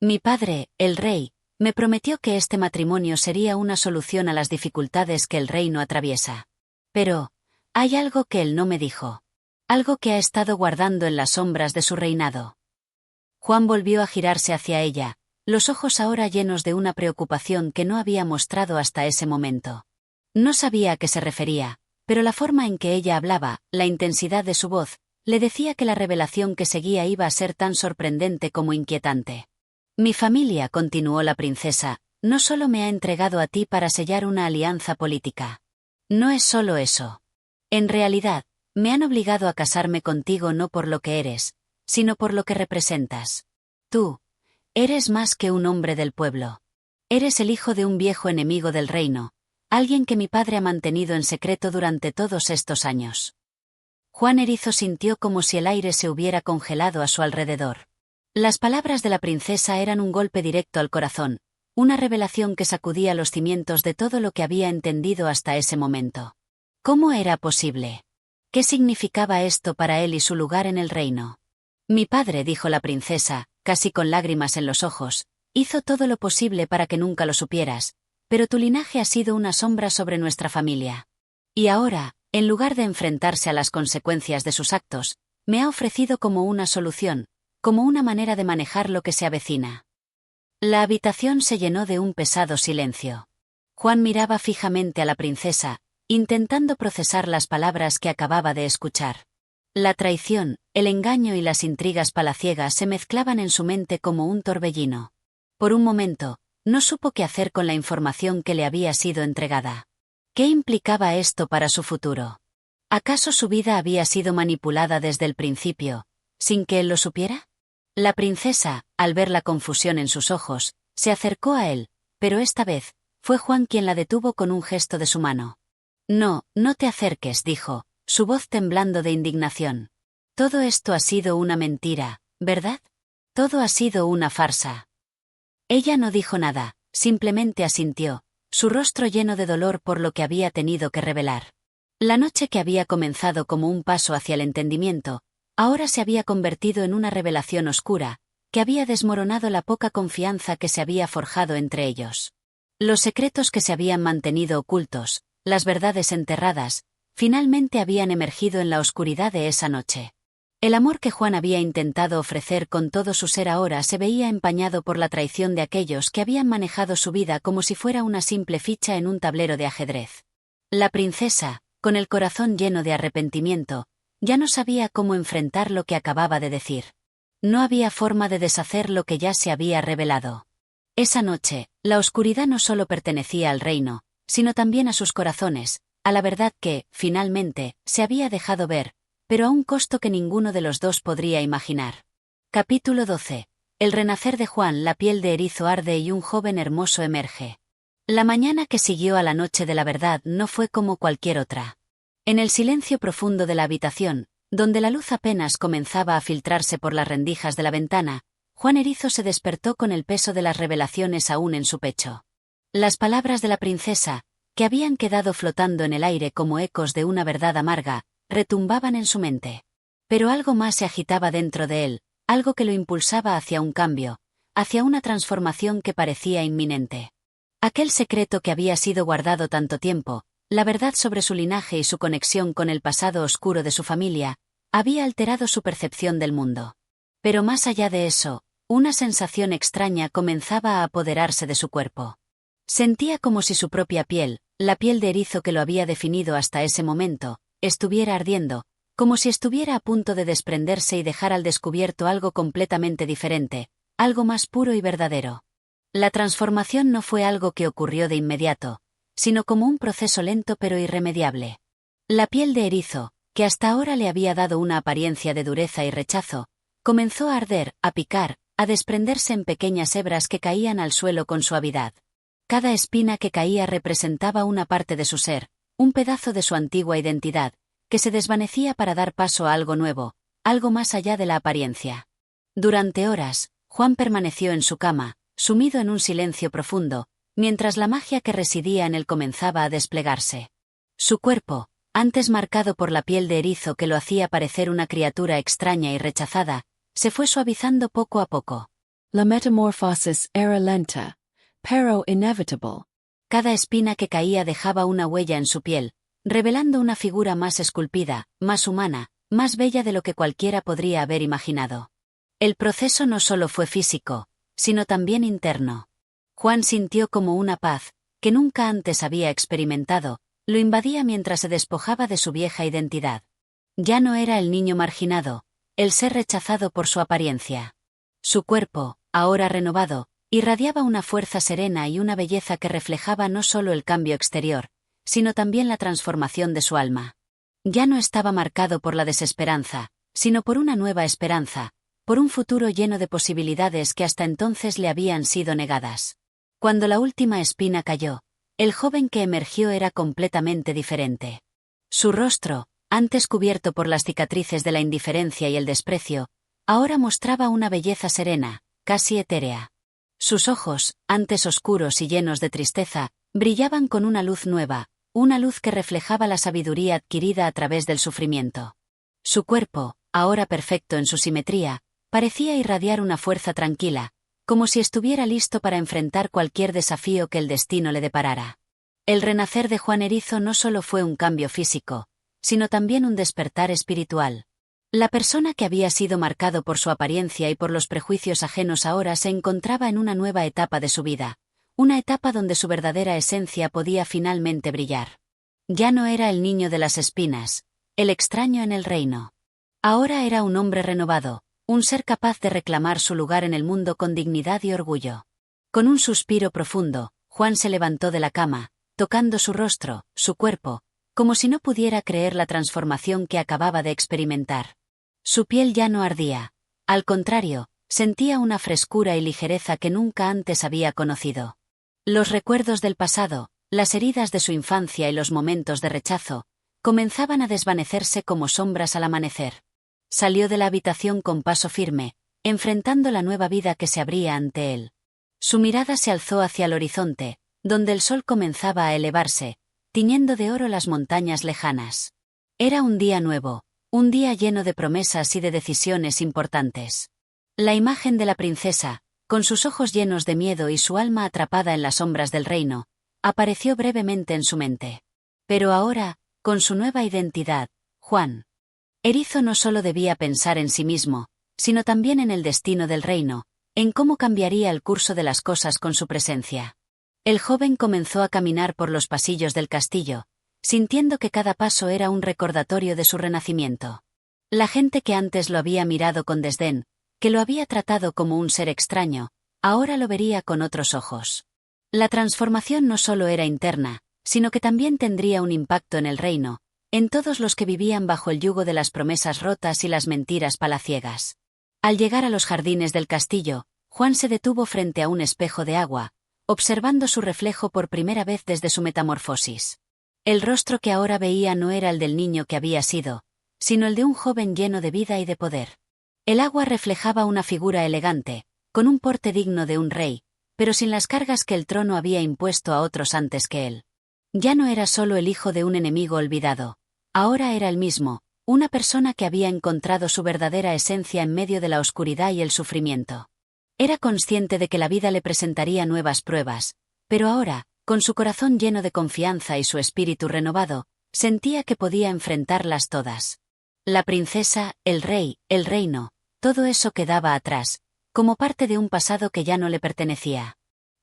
Mi padre, el rey, me prometió que este matrimonio sería una solución a las dificultades que el reino atraviesa. Pero, hay algo que él no me dijo. Algo que ha estado guardando en las sombras de su reinado. Juan volvió a girarse hacia ella, los ojos ahora llenos de una preocupación que no había mostrado hasta ese momento. No sabía a qué se refería, pero la forma en que ella hablaba, la intensidad de su voz, le decía que la revelación que seguía iba a ser tan sorprendente como inquietante. Mi familia, continuó la princesa, no solo me ha entregado a ti para sellar una alianza política. No es solo eso. En realidad, me han obligado a casarme contigo no por lo que eres, sino por lo que representas. Tú, eres más que un hombre del pueblo. Eres el hijo de un viejo enemigo del reino, alguien que mi padre ha mantenido en secreto durante todos estos años. Juan Erizo sintió como si el aire se hubiera congelado a su alrededor. Las palabras de la princesa eran un golpe directo al corazón, una revelación que sacudía los cimientos de todo lo que había entendido hasta ese momento. ¿Cómo era posible? ¿Qué significaba esto para él y su lugar en el reino? Mi padre, dijo la princesa, casi con lágrimas en los ojos, hizo todo lo posible para que nunca lo supieras, pero tu linaje ha sido una sombra sobre nuestra familia. Y ahora, en lugar de enfrentarse a las consecuencias de sus actos, me ha ofrecido como una solución, como una manera de manejar lo que se avecina. La habitación se llenó de un pesado silencio. Juan miraba fijamente a la princesa, intentando procesar las palabras que acababa de escuchar. La traición, el engaño y las intrigas palaciegas se mezclaban en su mente como un torbellino. Por un momento, no supo qué hacer con la información que le había sido entregada. ¿Qué implicaba esto para su futuro? ¿Acaso su vida había sido manipulada desde el principio, sin que él lo supiera? La princesa, al ver la confusión en sus ojos, se acercó a él, pero esta vez, fue Juan quien la detuvo con un gesto de su mano. No, no te acerques, dijo, su voz temblando de indignación. Todo esto ha sido una mentira, ¿verdad? Todo ha sido una farsa. Ella no dijo nada, simplemente asintió, su rostro lleno de dolor por lo que había tenido que revelar. La noche que había comenzado como un paso hacia el entendimiento, ahora se había convertido en una revelación oscura, que había desmoronado la poca confianza que se había forjado entre ellos. Los secretos que se habían mantenido ocultos, las verdades enterradas, finalmente habían emergido en la oscuridad de esa noche. El amor que Juan había intentado ofrecer con todo su ser ahora se veía empañado por la traición de aquellos que habían manejado su vida como si fuera una simple ficha en un tablero de ajedrez. La princesa, con el corazón lleno de arrepentimiento, ya no sabía cómo enfrentar lo que acababa de decir. No había forma de deshacer lo que ya se había revelado. Esa noche, la oscuridad no solo pertenecía al reino, sino también a sus corazones, a la verdad que, finalmente, se había dejado ver, pero a un costo que ninguno de los dos podría imaginar. Capítulo 12. El renacer de Juan. La piel de erizo arde y un joven hermoso emerge. La mañana que siguió a la noche de la verdad no fue como cualquier otra. En el silencio profundo de la habitación, donde la luz apenas comenzaba a filtrarse por las rendijas de la ventana, Juan Erizo se despertó con el peso de las revelaciones aún en su pecho. Las palabras de la princesa, que habían quedado flotando en el aire como ecos de una verdad amarga, retumbaban en su mente. Pero algo más se agitaba dentro de él, algo que lo impulsaba hacia un cambio, hacia una transformación que parecía inminente. Aquel secreto que había sido guardado tanto tiempo, la verdad sobre su linaje y su conexión con el pasado oscuro de su familia, había alterado su percepción del mundo. Pero más allá de eso, una sensación extraña comenzaba a apoderarse de su cuerpo. Sentía como si su propia piel, la piel de erizo que lo había definido hasta ese momento, estuviera ardiendo, como si estuviera a punto de desprenderse y dejar al descubierto algo completamente diferente, algo más puro y verdadero. La transformación no fue algo que ocurrió de inmediato, sino como un proceso lento pero irremediable. La piel de erizo, que hasta ahora le había dado una apariencia de dureza y rechazo, comenzó a arder, a picar, a desprenderse en pequeñas hebras que caían al suelo con suavidad. Cada espina que caía representaba una parte de su ser, un pedazo de su antigua identidad, que se desvanecía para dar paso a algo nuevo, algo más allá de la apariencia. Durante horas, Juan permaneció en su cama, sumido en un silencio profundo, mientras la magia que residía en él comenzaba a desplegarse. Su cuerpo, antes marcado por la piel de erizo que lo hacía parecer una criatura extraña y rechazada, se fue suavizando poco a poco.
La metamorphosis era lenta, pero inevitable.
Cada espina que caía dejaba una huella en su piel, revelando una figura más esculpida, más humana, más bella de lo que cualquiera podría haber imaginado. El proceso no solo fue físico, sino también interno. Juan sintió como una paz, que nunca antes había experimentado, lo invadía mientras se despojaba de su vieja identidad. Ya no era el niño marginado, el ser rechazado por su apariencia. Su cuerpo, ahora renovado, irradiaba una fuerza serena y una belleza que reflejaba no solo el cambio exterior, sino también la transformación de su alma. Ya no estaba marcado por la desesperanza, sino por una nueva esperanza, por un futuro lleno de posibilidades que hasta entonces le habían sido negadas. Cuando la última espina cayó, el joven que emergió era completamente diferente. Su rostro, antes cubierto por las cicatrices de la indiferencia y el desprecio, ahora mostraba una belleza serena, casi etérea. Sus ojos, antes oscuros y llenos de tristeza, brillaban con una luz nueva, una luz que reflejaba la sabiduría adquirida a través del sufrimiento. Su cuerpo, ahora perfecto en su simetría, parecía irradiar una fuerza tranquila, como si estuviera listo para enfrentar cualquier desafío que el destino le deparara. El renacer de Juan Erizo no solo fue un cambio físico, sino también un despertar espiritual. La persona que había sido marcado por su apariencia y por los prejuicios ajenos ahora se encontraba en una nueva etapa de su vida, una etapa donde su verdadera esencia podía finalmente brillar. Ya no era el niño de las espinas, el extraño en el reino. Ahora era un hombre renovado, un ser capaz de reclamar su lugar en el mundo con dignidad y orgullo. Con un suspiro profundo, Juan se levantó de la cama, tocando su rostro, su cuerpo, como si no pudiera creer la transformación que acababa de experimentar. Su piel ya no ardía, al contrario, sentía una frescura y ligereza que nunca antes había conocido. Los recuerdos del pasado, las heridas de su infancia y los momentos de rechazo, comenzaban a desvanecerse como sombras al amanecer. Salió de la habitación con paso firme, enfrentando la nueva vida que se abría ante él. Su mirada se alzó hacia el horizonte, donde el sol comenzaba a elevarse, tiñendo de oro las montañas lejanas. Era un día nuevo, un día lleno de promesas y de decisiones importantes. La imagen de la princesa, con sus ojos llenos de miedo y su alma atrapada en las sombras del reino, apareció brevemente en su mente. Pero ahora, con su nueva identidad, Juan Erizo no solo debía pensar en sí mismo, sino también en el destino del reino, en cómo cambiaría el curso de las cosas con su presencia. El joven comenzó a caminar por los pasillos del castillo, sintiendo que cada paso era un recordatorio de su renacimiento. La gente que antes lo había mirado con desdén, que lo había tratado como un ser extraño, ahora lo vería con otros ojos. La transformación no solo era interna, sino que también tendría un impacto en el reino, en todos los que vivían bajo el yugo de las promesas rotas y las mentiras palaciegas. Al llegar a los jardines del castillo, Juan se detuvo frente a un espejo de agua, observando su reflejo por primera vez desde su metamorfosis. El rostro que ahora veía no era el del niño que había sido, sino el de un joven lleno de vida y de poder. El agua reflejaba una figura elegante, con un porte digno de un rey, pero sin las cargas que el trono había impuesto a otros antes que él. Ya no era solo el hijo de un enemigo olvidado, ahora era el mismo, una persona que había encontrado su verdadera esencia en medio de la oscuridad y el sufrimiento. Era consciente de que la vida le presentaría nuevas pruebas, pero ahora, con su corazón lleno de confianza y su espíritu renovado, sentía que podía enfrentarlas todas. La princesa, el rey, el reino, todo eso quedaba atrás, como parte de un pasado que ya no le pertenecía.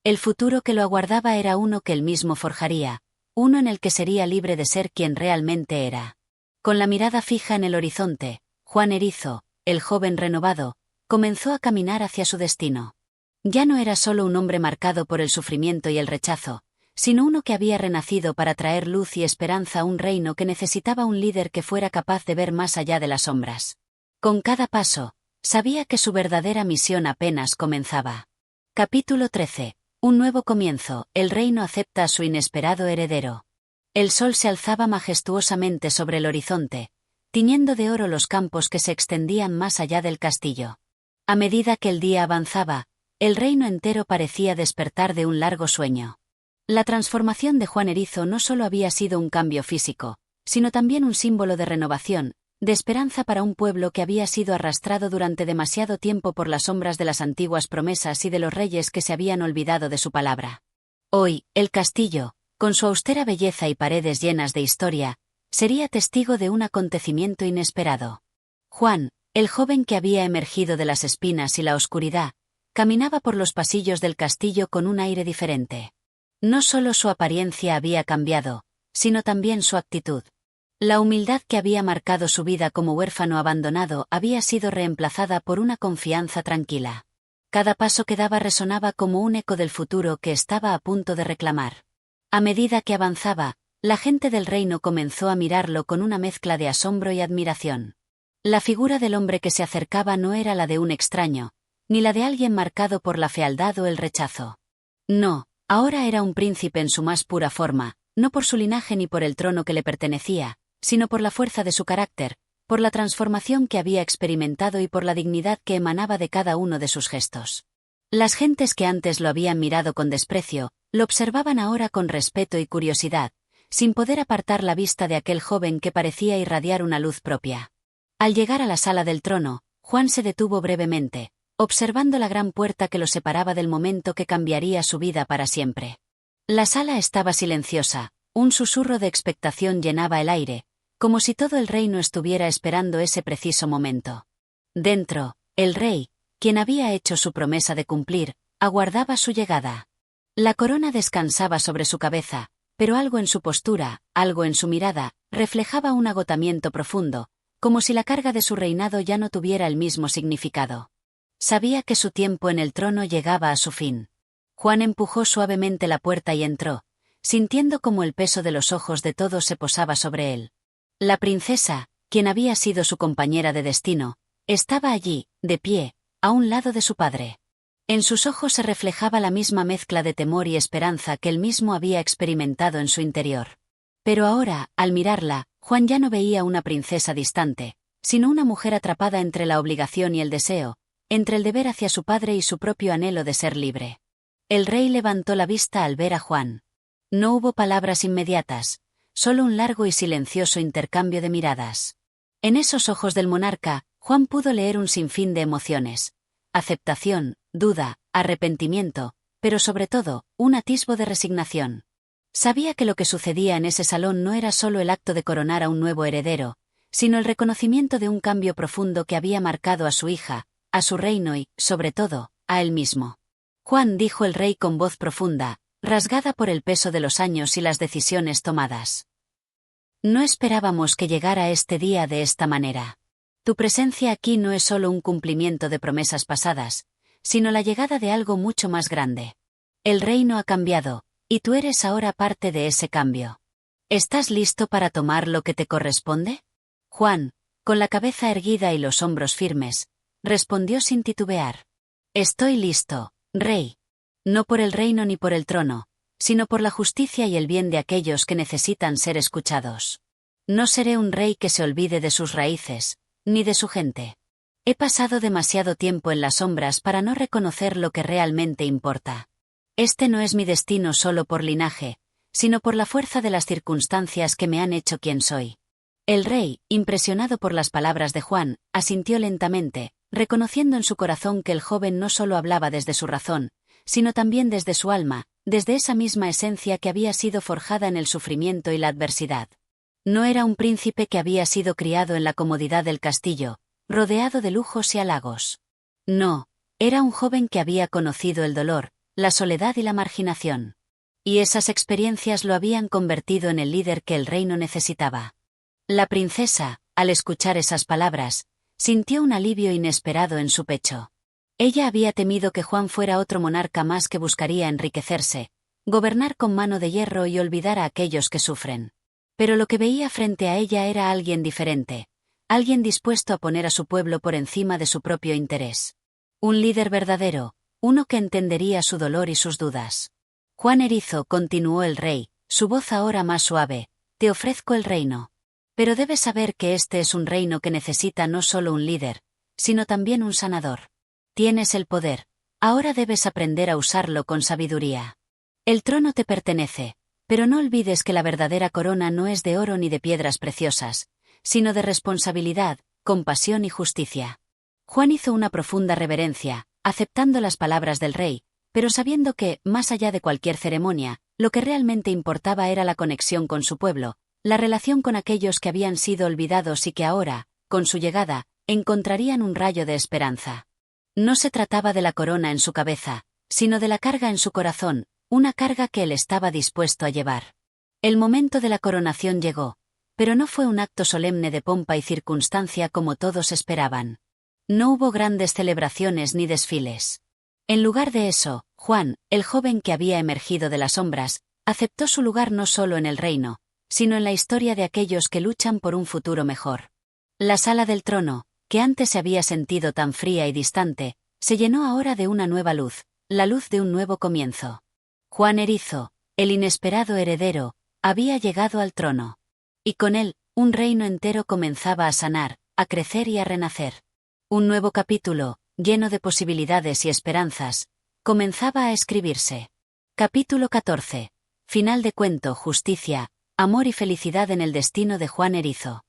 El futuro que lo aguardaba era uno que él mismo forjaría, uno en el que sería libre de ser quien realmente era. Con la mirada fija en el horizonte, Juan Erizo, el joven renovado, comenzó a caminar hacia su destino. Ya no era solo un hombre marcado por el sufrimiento y el rechazo, sino uno que había renacido para traer luz y esperanza a un reino que necesitaba un líder que fuera capaz de ver más allá de las sombras. Con cada paso, sabía que su verdadera misión apenas comenzaba. Capítulo 13. Un nuevo comienzo, el reino acepta a su inesperado heredero. El sol se alzaba majestuosamente sobre el horizonte, tiñendo de oro los campos que se extendían más allá del castillo. A medida que el día avanzaba, el reino entero parecía despertar de un largo sueño. La transformación de Juan Erizo no solo había sido un cambio físico, sino también un símbolo de renovación, de esperanza para un pueblo que había sido arrastrado durante demasiado tiempo por las sombras de las antiguas promesas y de los reyes que se habían olvidado de su palabra. Hoy, el castillo, con su austera belleza y paredes llenas de historia, sería testigo de un acontecimiento inesperado. Juan, el joven que había emergido de las espinas y la oscuridad, caminaba por los pasillos del castillo con un aire diferente. No solo su apariencia había cambiado, sino también su actitud. La humildad que había marcado su vida como huérfano abandonado había sido reemplazada por una confianza tranquila. Cada paso que daba resonaba como un eco del futuro que estaba a punto de reclamar. A medida que avanzaba, la gente del reino comenzó a mirarlo con una mezcla de asombro y admiración. La figura del hombre que se acercaba no era la de un extraño, ni la de alguien marcado por la fealdad o el rechazo. No. Ahora era un príncipe en su más pura forma, no por su linaje ni por el trono que le pertenecía, sino por la fuerza de su carácter, por la transformación que había experimentado y por la dignidad que emanaba de cada uno de sus gestos. Las gentes que antes lo habían mirado con desprecio, lo observaban ahora con respeto y curiosidad, sin poder apartar la vista de aquel joven que parecía irradiar una luz propia. Al llegar a la sala del trono, Juan se detuvo brevemente, observando la gran puerta que lo separaba del momento que cambiaría su vida para siempre. La sala estaba silenciosa, un susurro de expectación llenaba el aire, como si todo el reino estuviera esperando ese preciso momento. Dentro, el rey, quien había hecho su promesa de cumplir, aguardaba su llegada. La corona descansaba sobre su cabeza, pero algo en su postura, algo en su mirada, reflejaba un agotamiento profundo, como si la carga de su reinado ya no tuviera el mismo significado. Sabía que su tiempo en el trono llegaba a su fin. Juan empujó suavemente la puerta y entró, sintiendo como el peso de los ojos de todos se posaba sobre él. La princesa, quien había sido su compañera de destino, estaba allí, de pie, a un lado de su padre. En sus ojos se reflejaba la misma mezcla de temor y esperanza que él mismo había experimentado en su interior. Pero ahora, al mirarla, Juan ya no veía una princesa distante, sino una mujer atrapada entre la obligación y el deseo, entre el deber hacia su padre y su propio anhelo de ser libre. El rey levantó la vista al ver a Juan. No hubo palabras inmediatas, solo un largo y silencioso intercambio de miradas. En esos ojos del monarca, Juan pudo leer un sinfín de emociones: aceptación, duda, arrepentimiento, pero sobre todo, un atisbo de resignación. Sabía que lo que sucedía en ese salón no era solo el acto de coronar a un nuevo heredero, sino el reconocimiento de un cambio profundo que había marcado a su hija, a su reino y, sobre todo, a él mismo. Juan, dijo el rey con voz profunda, rasgada por el peso de los años y las decisiones tomadas. No esperábamos que llegara este día de esta manera. Tu presencia aquí no es solo un cumplimiento de promesas pasadas, sino la llegada de algo mucho más grande. El reino ha cambiado, y tú eres ahora parte de ese cambio. ¿Estás listo para tomar lo que te corresponde? Juan, con la cabeza erguida y los hombros firmes, respondió sin titubear. Estoy listo, rey. No por el reino ni por el trono, sino por la justicia y el bien de aquellos que necesitan ser escuchados. No seré un rey que se olvide de sus raíces, ni de su gente. He pasado demasiado tiempo en las sombras para no reconocer lo que realmente importa. Este no es mi destino solo por linaje, sino por la fuerza de las circunstancias que me han hecho quien soy. El rey, impresionado por las palabras de Juan, asintió lentamente, reconociendo en su corazón que el joven no solo hablaba desde su razón, sino también desde su alma, desde esa misma esencia que había sido forjada en el sufrimiento y la adversidad. No era un príncipe que había sido criado en la comodidad del castillo, rodeado de lujos y halagos. No, era un joven que había conocido el dolor, la soledad y la marginación. Y esas experiencias lo habían convertido en el líder que el reino necesitaba. La princesa, al escuchar esas palabras, sintió un alivio inesperado en su pecho. Ella había temido que Juan fuera otro monarca más que buscaría enriquecerse, gobernar con mano de hierro y olvidar a aquellos que sufren. Pero lo que veía frente a ella era alguien diferente, alguien dispuesto a poner a su pueblo por encima de su propio interés. Un líder verdadero, uno que entendería su dolor y sus dudas. Juan Erizo, continuó el rey, su voz ahora más suave, te ofrezco el reino. Pero debes saber que este es un reino que necesita no solo un líder, sino también un sanador. Tienes el poder, ahora debes aprender a usarlo con sabiduría. El trono te pertenece, pero no olvides que la verdadera corona no es de oro ni de piedras preciosas, sino de responsabilidad, compasión y justicia. Juan hizo una profunda reverencia, aceptando las palabras del rey, pero sabiendo que, más allá de cualquier ceremonia, lo que realmente importaba era la conexión con su pueblo, la relación con aquellos que habían sido olvidados y que ahora, con su llegada, encontrarían un rayo de esperanza. No se trataba de la corona en su cabeza, sino de la carga en su corazón, una carga que él estaba dispuesto a llevar. El momento de la coronación llegó, pero no fue un acto solemne de pompa y circunstancia como todos esperaban. No hubo grandes celebraciones ni desfiles. En lugar de eso, Juan, el joven que había emergido de las sombras, aceptó su lugar no solo en el reino, sino en la historia de aquellos que luchan por un futuro mejor. La sala del trono, que antes se había sentido tan fría y distante, se llenó ahora de una nueva luz, la luz de un nuevo comienzo. Juan Erizo, el inesperado heredero, había llegado al trono. Y con él, un reino entero comenzaba a sanar, a crecer y a renacer. Un nuevo capítulo, lleno de posibilidades y esperanzas, comenzaba a escribirse. Capítulo 14. Final de cuento, justicia, amor y felicidad en el destino de Juan Erizo.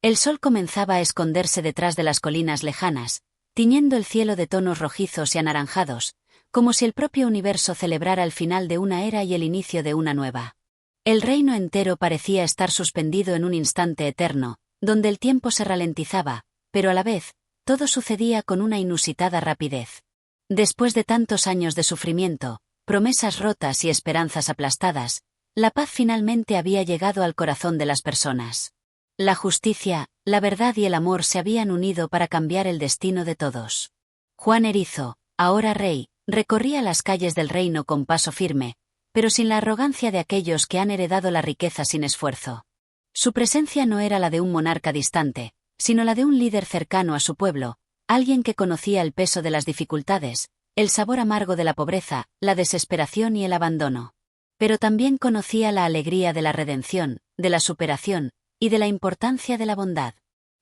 El sol comenzaba a esconderse detrás de las colinas lejanas, tiñendo el cielo de tonos rojizos y anaranjados, como si el propio universo celebrara el final de una era y el inicio de una nueva. El reino entero parecía estar suspendido en un instante eterno, donde el tiempo se ralentizaba, pero a la vez, todo sucedía con una inusitada rapidez. Después de tantos años de sufrimiento, promesas rotas y esperanzas aplastadas, la paz finalmente había llegado al corazón de las personas. La justicia, la verdad y el amor se habían unido para cambiar el destino de todos. Juan Erizo, ahora rey, recorría las calles del reino con paso firme, pero sin la arrogancia de aquellos que han heredado la riqueza sin esfuerzo. Su presencia no era la de un monarca distante, sino la de un líder cercano a su pueblo, alguien que conocía el peso de las dificultades, el sabor amargo de la pobreza, la desesperación y el abandono. Pero también conocía la alegría de la redención, de la superación, y de la importancia de la bondad.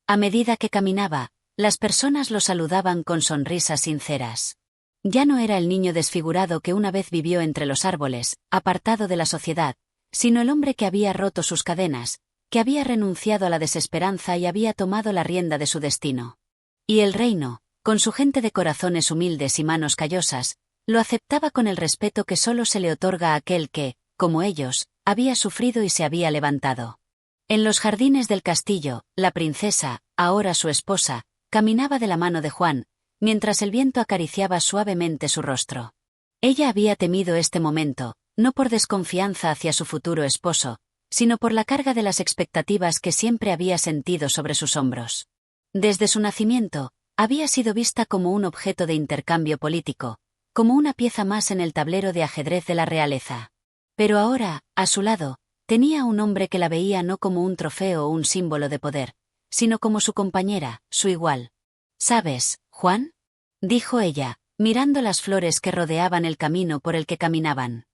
A medida que caminaba, las personas lo saludaban con sonrisas sinceras. Ya no era el niño desfigurado que una vez vivió entre los árboles, apartado de la sociedad, sino el hombre que había roto sus cadenas, que había renunciado a la desesperanza y había tomado la rienda de su destino. Y el reino, con su gente de corazones humildes y manos callosas, lo aceptaba con el respeto que solo se le otorga a aquel que, como ellos, había sufrido y se había levantado. En los jardines del castillo, la princesa, ahora su esposa, caminaba de la mano de Juan, mientras el viento acariciaba suavemente su rostro. Ella había temido este momento, no por desconfianza hacia su futuro esposo, sino por la carga de las expectativas que siempre había sentido sobre sus hombros. Desde su nacimiento, había sido vista como un objeto de intercambio político, como una pieza más en el tablero de ajedrez de la realeza. Pero ahora, a su lado, tenía un hombre que la veía no como un trofeo o un símbolo de poder, sino como su compañera, su igual. ¿Sabes, Juan?, dijo ella, mirando las flores que rodeaban el camino por el que caminaban.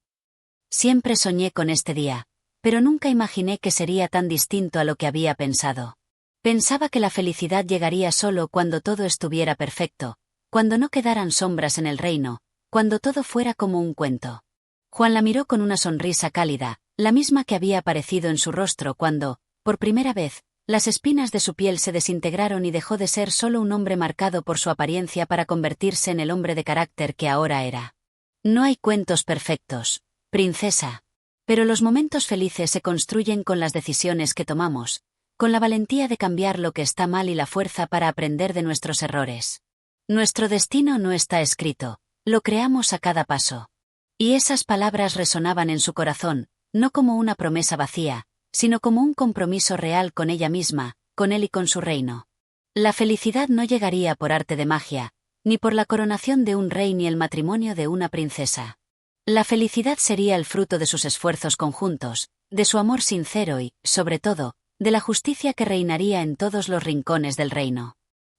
Siempre soñé con este día, pero nunca imaginé que sería tan distinto a lo que había pensado. Pensaba que la felicidad llegaría solo cuando todo estuviera perfecto, cuando no quedaran sombras en el reino, cuando todo fuera como un cuento. Juan la miró con una sonrisa cálida, la misma que había aparecido en su rostro cuando, por primera vez, las espinas de su piel se desintegraron y dejó de ser solo un hombre marcado por su apariencia para convertirse en el hombre de carácter que ahora era. No hay cuentos perfectos, princesa. Pero los momentos felices se construyen con las decisiones que tomamos, con la valentía de cambiar lo que está mal y la fuerza para aprender de nuestros errores. Nuestro destino no está escrito, lo creamos a cada paso. Y esas palabras resonaban en su corazón, no como una promesa vacía, sino como un compromiso real con ella misma, con él y con su reino. La felicidad no llegaría por arte de magia, ni por la coronación de un rey ni el matrimonio de una princesa. La felicidad sería el fruto de sus esfuerzos conjuntos, de su amor sincero y, sobre todo, de la justicia que reinaría en todos los rincones del reino.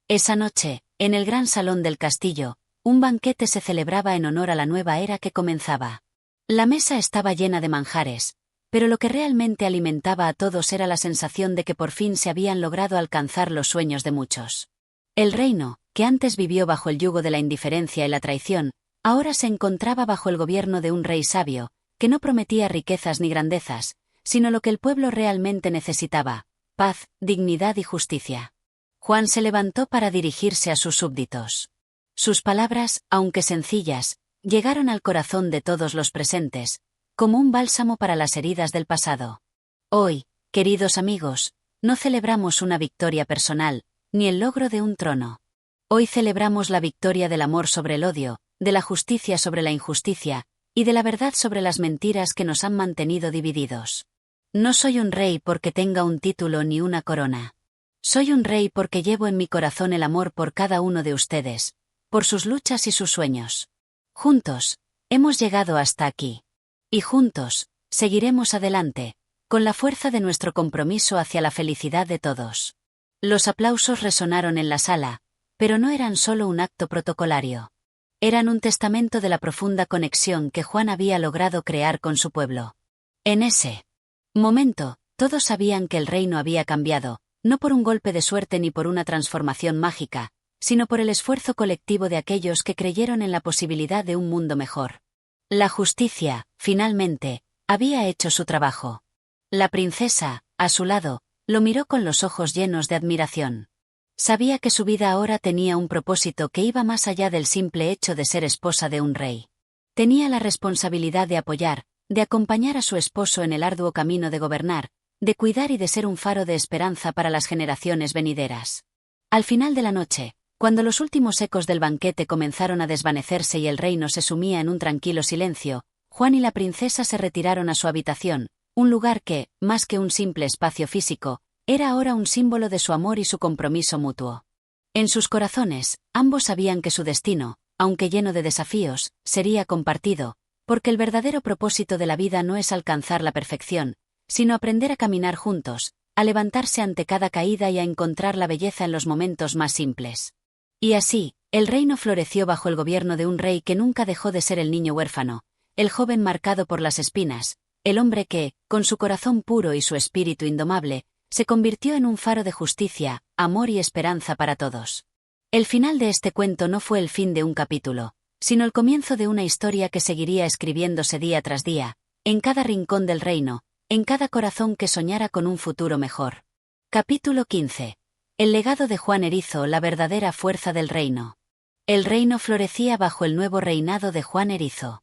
Esa noche, en el gran salón del castillo, un banquete se celebraba en honor a la nueva era que comenzaba. La mesa estaba llena de manjares, pero lo que realmente alimentaba a todos era la sensación de que por fin se habían logrado alcanzar los sueños de muchos. El reino, que antes vivió bajo el yugo de la indiferencia y la traición, ahora se encontraba bajo el gobierno de un rey sabio, que no prometía riquezas ni grandezas, sino lo que el pueblo realmente necesitaba: paz, dignidad y justicia. Juan se levantó para dirigirse a sus súbditos. Sus palabras, aunque sencillas, llegaron al corazón de todos los presentes, como un bálsamo para las heridas del pasado. Hoy, queridos amigos, no celebramos una victoria personal, ni el logro de un trono. Hoy celebramos la victoria del amor sobre el odio, de la justicia sobre la injusticia, y de la verdad sobre las mentiras que nos han mantenido divididos. No soy un rey porque tenga un título ni una corona. Soy un rey porque llevo en mi corazón el amor por cada uno de ustedes, por sus luchas y sus sueños. Juntos, hemos llegado hasta aquí. Y juntos, seguiremos adelante, con la fuerza de nuestro compromiso hacia la felicidad de todos. Los aplausos resonaron en la sala, pero no eran solo un acto protocolario. Eran un testamento de la profunda conexión que Juan había logrado crear con su pueblo. En ese momento, todos sabían que el reino había cambiado, no por un golpe de suerte ni por una transformación mágica, sino por el esfuerzo colectivo de aquellos que creyeron en la posibilidad de un mundo mejor. La justicia, finalmente, había hecho su trabajo. La princesa, a su lado, lo miró con los ojos llenos de admiración. Sabía que su vida ahora tenía un propósito que iba más allá del simple hecho de ser esposa de un rey. Tenía la responsabilidad de apoyar, de acompañar a su esposo en el arduo camino de gobernar, de cuidar y de ser un faro de esperanza para las generaciones venideras. Al final de la noche, cuando los últimos ecos del banquete comenzaron a desvanecerse y el reino se sumía en un tranquilo silencio, Juan y la princesa se retiraron a su habitación, un lugar que, más que un simple espacio físico, era ahora un símbolo de su amor y su compromiso mutuo. En sus corazones, ambos sabían que su destino, aunque lleno de desafíos, sería compartido, porque el verdadero propósito de la vida no es alcanzar la perfección, sino aprender a caminar juntos, a levantarse ante cada caída y a encontrar la belleza en los momentos más simples. Y así, el reino floreció bajo el gobierno de un rey que nunca dejó de ser el niño huérfano, el joven marcado por las espinas, el hombre que, con su corazón puro y su espíritu indomable, se convirtió en un faro de justicia, amor y esperanza para todos. El final de este cuento no fue el fin de un capítulo, sino el comienzo de una historia que seguiría escribiéndose día tras día, en cada rincón del reino, en cada corazón que soñara con un futuro mejor. Capítulo 15. El legado de Juan Erizo, la verdadera fuerza del reino. El reino florecía bajo el nuevo reinado de Juan Erizo.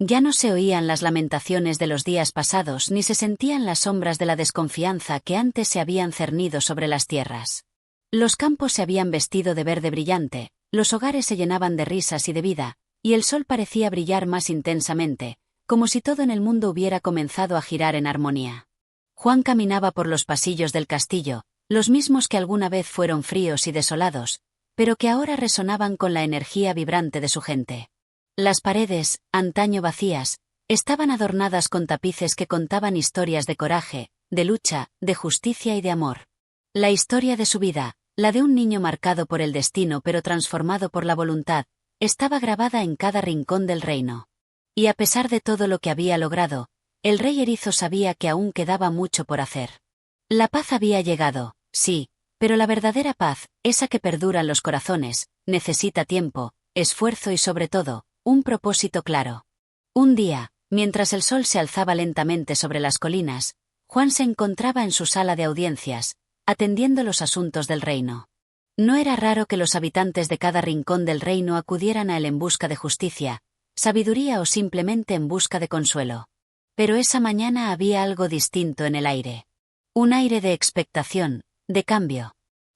Ya no se oían las lamentaciones de los días pasados ni se sentían las sombras de la desconfianza que antes se habían cernido sobre las tierras. Los campos se habían vestido de verde brillante, los hogares se llenaban de risas y de vida, y el sol parecía brillar más intensamente, como si todo en el mundo hubiera comenzado a girar en armonía. Juan caminaba por los pasillos del castillo, los mismos que alguna vez fueron fríos y desolados, pero que ahora resonaban con la energía vibrante de su gente. Las paredes, antaño vacías, estaban adornadas con tapices que contaban historias de coraje, de lucha, de justicia y de amor. La historia de su vida, la de un niño marcado por el destino pero transformado por la voluntad, estaba grabada en cada rincón del reino. Y a pesar de todo lo que había logrado, el rey Erizo sabía que aún quedaba mucho por hacer. La paz había llegado, sí, pero la verdadera paz, esa que perdura en los corazones, necesita tiempo, esfuerzo y sobre todo, un propósito claro. Un día, mientras el sol se alzaba lentamente sobre las colinas, Juan se encontraba en su sala de audiencias, atendiendo los asuntos del reino. No era raro que los habitantes de cada rincón del reino acudieran a él en busca de justicia, sabiduría o simplemente en busca de consuelo. Pero esa mañana había algo distinto en el aire. Un aire de expectación, de cambio.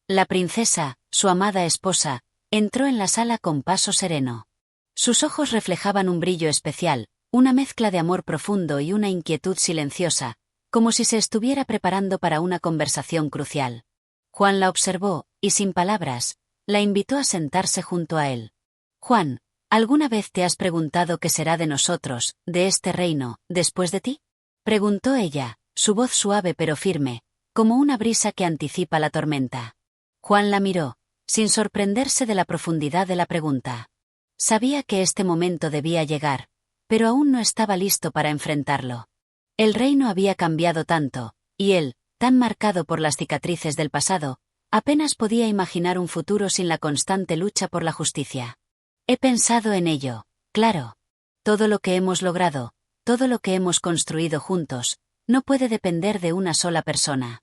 La princesa, su amada esposa, entró en la sala con paso sereno. Sus ojos reflejaban un brillo especial, una mezcla de amor profundo y una inquietud silenciosa, como si se estuviera preparando para una conversación crucial. Juan la observó, y sin palabras, la invitó a sentarse junto a él. Juan, ¿alguna vez te has preguntado qué será de nosotros, de este reino, después de ti? Preguntó ella, su voz suave pero firme, como una brisa que anticipa la tormenta. Juan la miró, sin sorprenderse de la profundidad de la pregunta. Sabía que este momento debía llegar, pero aún no estaba listo para enfrentarlo. El reino había cambiado tanto, y él, tan marcado por las cicatrices del pasado, apenas podía imaginar un futuro sin la constante lucha por la justicia. He pensado en ello, claro. Todo lo que hemos logrado, todo lo que hemos construido juntos, no puede depender de una sola persona.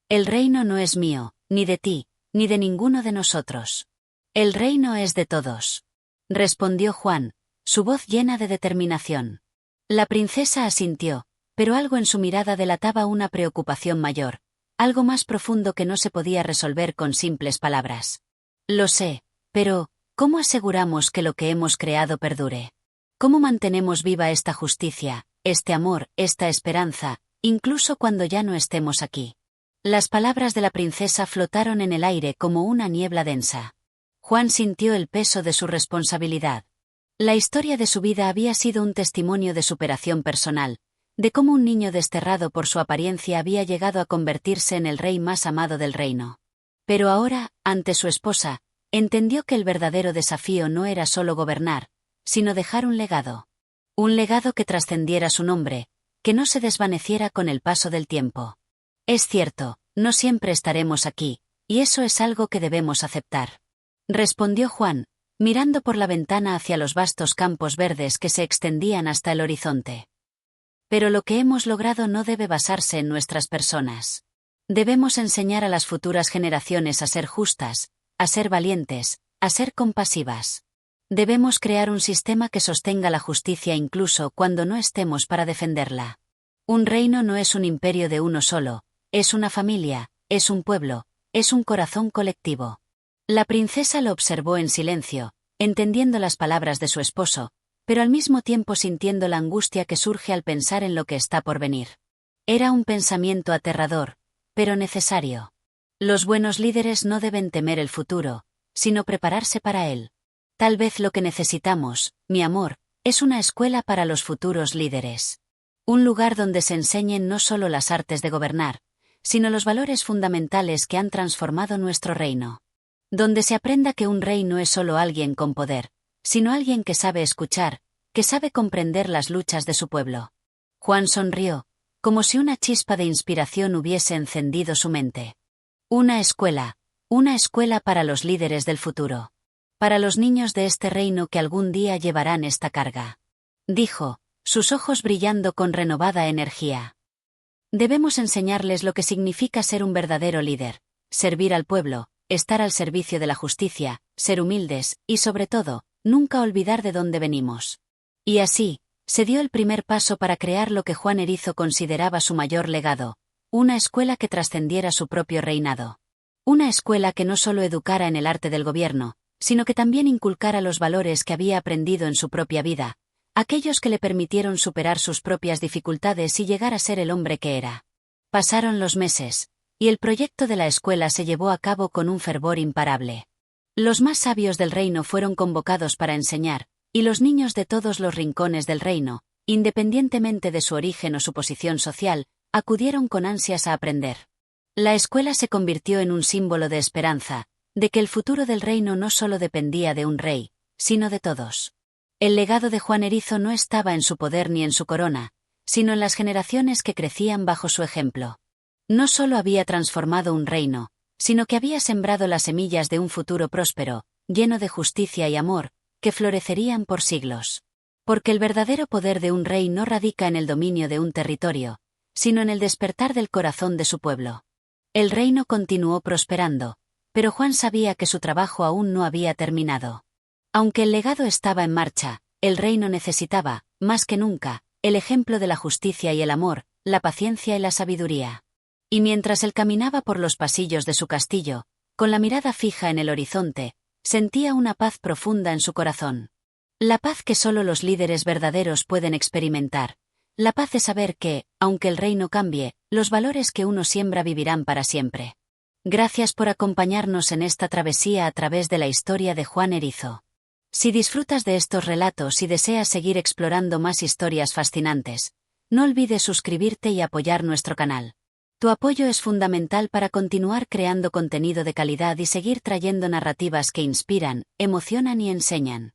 El reino no es mío, ni de ti, ni de ninguno de nosotros. El reino es de todos. Respondió Juan, su voz llena de determinación. La princesa asintió, pero algo en su mirada delataba una preocupación mayor, algo más profundo que no se podía resolver con simples palabras. Lo sé, pero, ¿cómo aseguramos que lo que hemos creado perdure? ¿Cómo mantenemos viva esta justicia, este amor, esta esperanza, incluso cuando ya no estemos aquí? Las palabras de la princesa flotaron en el aire como una niebla densa. Juan sintió el peso de su responsabilidad. La historia de su vida había sido un testimonio de superación personal, de cómo un niño desterrado por su apariencia había llegado a convertirse en el rey más amado del reino. Pero ahora, ante su esposa, entendió que el verdadero desafío no era solo gobernar, sino dejar un legado. Un legado que trascendiera su nombre, que no se desvaneciera con el paso del tiempo. Es cierto, no siempre estaremos aquí, y eso es algo que debemos aceptar. Respondió Juan, mirando por la ventana hacia los vastos campos verdes que se extendían hasta el horizonte. Pero lo que hemos logrado no debe basarse en nuestras personas. Debemos enseñar a las futuras generaciones a ser justas, a ser valientes, a ser compasivas. Debemos crear un sistema que sostenga la justicia incluso cuando no estemos para defenderla. Un reino no es un imperio de uno solo, es una familia, es un pueblo, es un corazón colectivo. La princesa lo observó en silencio, entendiendo las palabras de su esposo, pero al mismo tiempo sintiendo la angustia que surge al pensar en lo que está por venir. Era un pensamiento aterrador, pero necesario. Los buenos líderes no deben temer el futuro, sino prepararse para él. Tal vez lo que necesitamos, mi amor, es una escuela para los futuros líderes. Un lugar donde se enseñen no solo las artes de gobernar, sino los valores fundamentales que han transformado nuestro reino. Donde se aprenda que un rey no es solo alguien con poder, sino alguien que sabe escuchar, que sabe comprender las luchas de su pueblo. Juan sonrió, como si una chispa de inspiración hubiese encendido su mente. Una escuela para los líderes del futuro. Para los niños de este reino que algún día llevarán esta carga. Dijo, sus ojos brillando con renovada energía. Debemos enseñarles lo que significa ser un verdadero líder, servir al pueblo, estar al servicio de la justicia, ser humildes, y sobre todo, nunca olvidar de dónde venimos. Y así, se dio el primer paso para crear lo que Juan Erizo consideraba su mayor legado, una escuela que trascendiera su propio reinado. Una escuela que no solo educara en el arte del gobierno, sino que también inculcara los valores que había aprendido en su propia vida, aquellos que le permitieron superar sus propias dificultades y llegar a ser el hombre que era. Pasaron los meses, y el proyecto de la escuela se llevó a cabo con un fervor imparable. Los más sabios del reino fueron convocados para enseñar, y los niños de todos los rincones del reino, independientemente de su origen o su posición social, acudieron con ansias a aprender. La escuela se convirtió en un símbolo de esperanza, de que el futuro del reino no solo dependía de un rey, sino de todos. El legado de Juan Erizo no estaba en su poder ni en su corona, sino en las generaciones que crecían bajo su ejemplo. No solo había transformado un reino, sino que había sembrado las semillas de un futuro próspero, lleno de justicia y amor, que florecerían por siglos. Porque el verdadero poder de un rey no radica en el dominio de un territorio, sino en el despertar del corazón de su pueblo. El reino continuó prosperando, pero Juan sabía que su trabajo aún no había terminado. Aunque el legado estaba en marcha, el reino necesitaba, más que nunca, el ejemplo de la justicia y el amor, la paciencia y la sabiduría. Y mientras él caminaba por los pasillos de su castillo, con la mirada fija en el horizonte, sentía una paz profunda en su corazón. La paz que solo los líderes verdaderos pueden experimentar. La paz de saber que, aunque el reino cambie, los valores que uno siembra vivirán para siempre. Gracias por acompañarnos en esta travesía a través de la historia de Juan Erizo. Si disfrutas de estos relatos y deseas seguir explorando más historias fascinantes, no olvides suscribirte y apoyar nuestro canal. Tu apoyo es fundamental para continuar creando contenido de calidad y seguir trayendo narrativas que inspiran, emocionan y enseñan.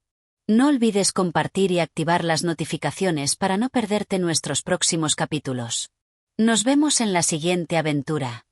No olvides compartir y activar las notificaciones para no perderte nuestros próximos capítulos. Nos vemos en la siguiente aventura.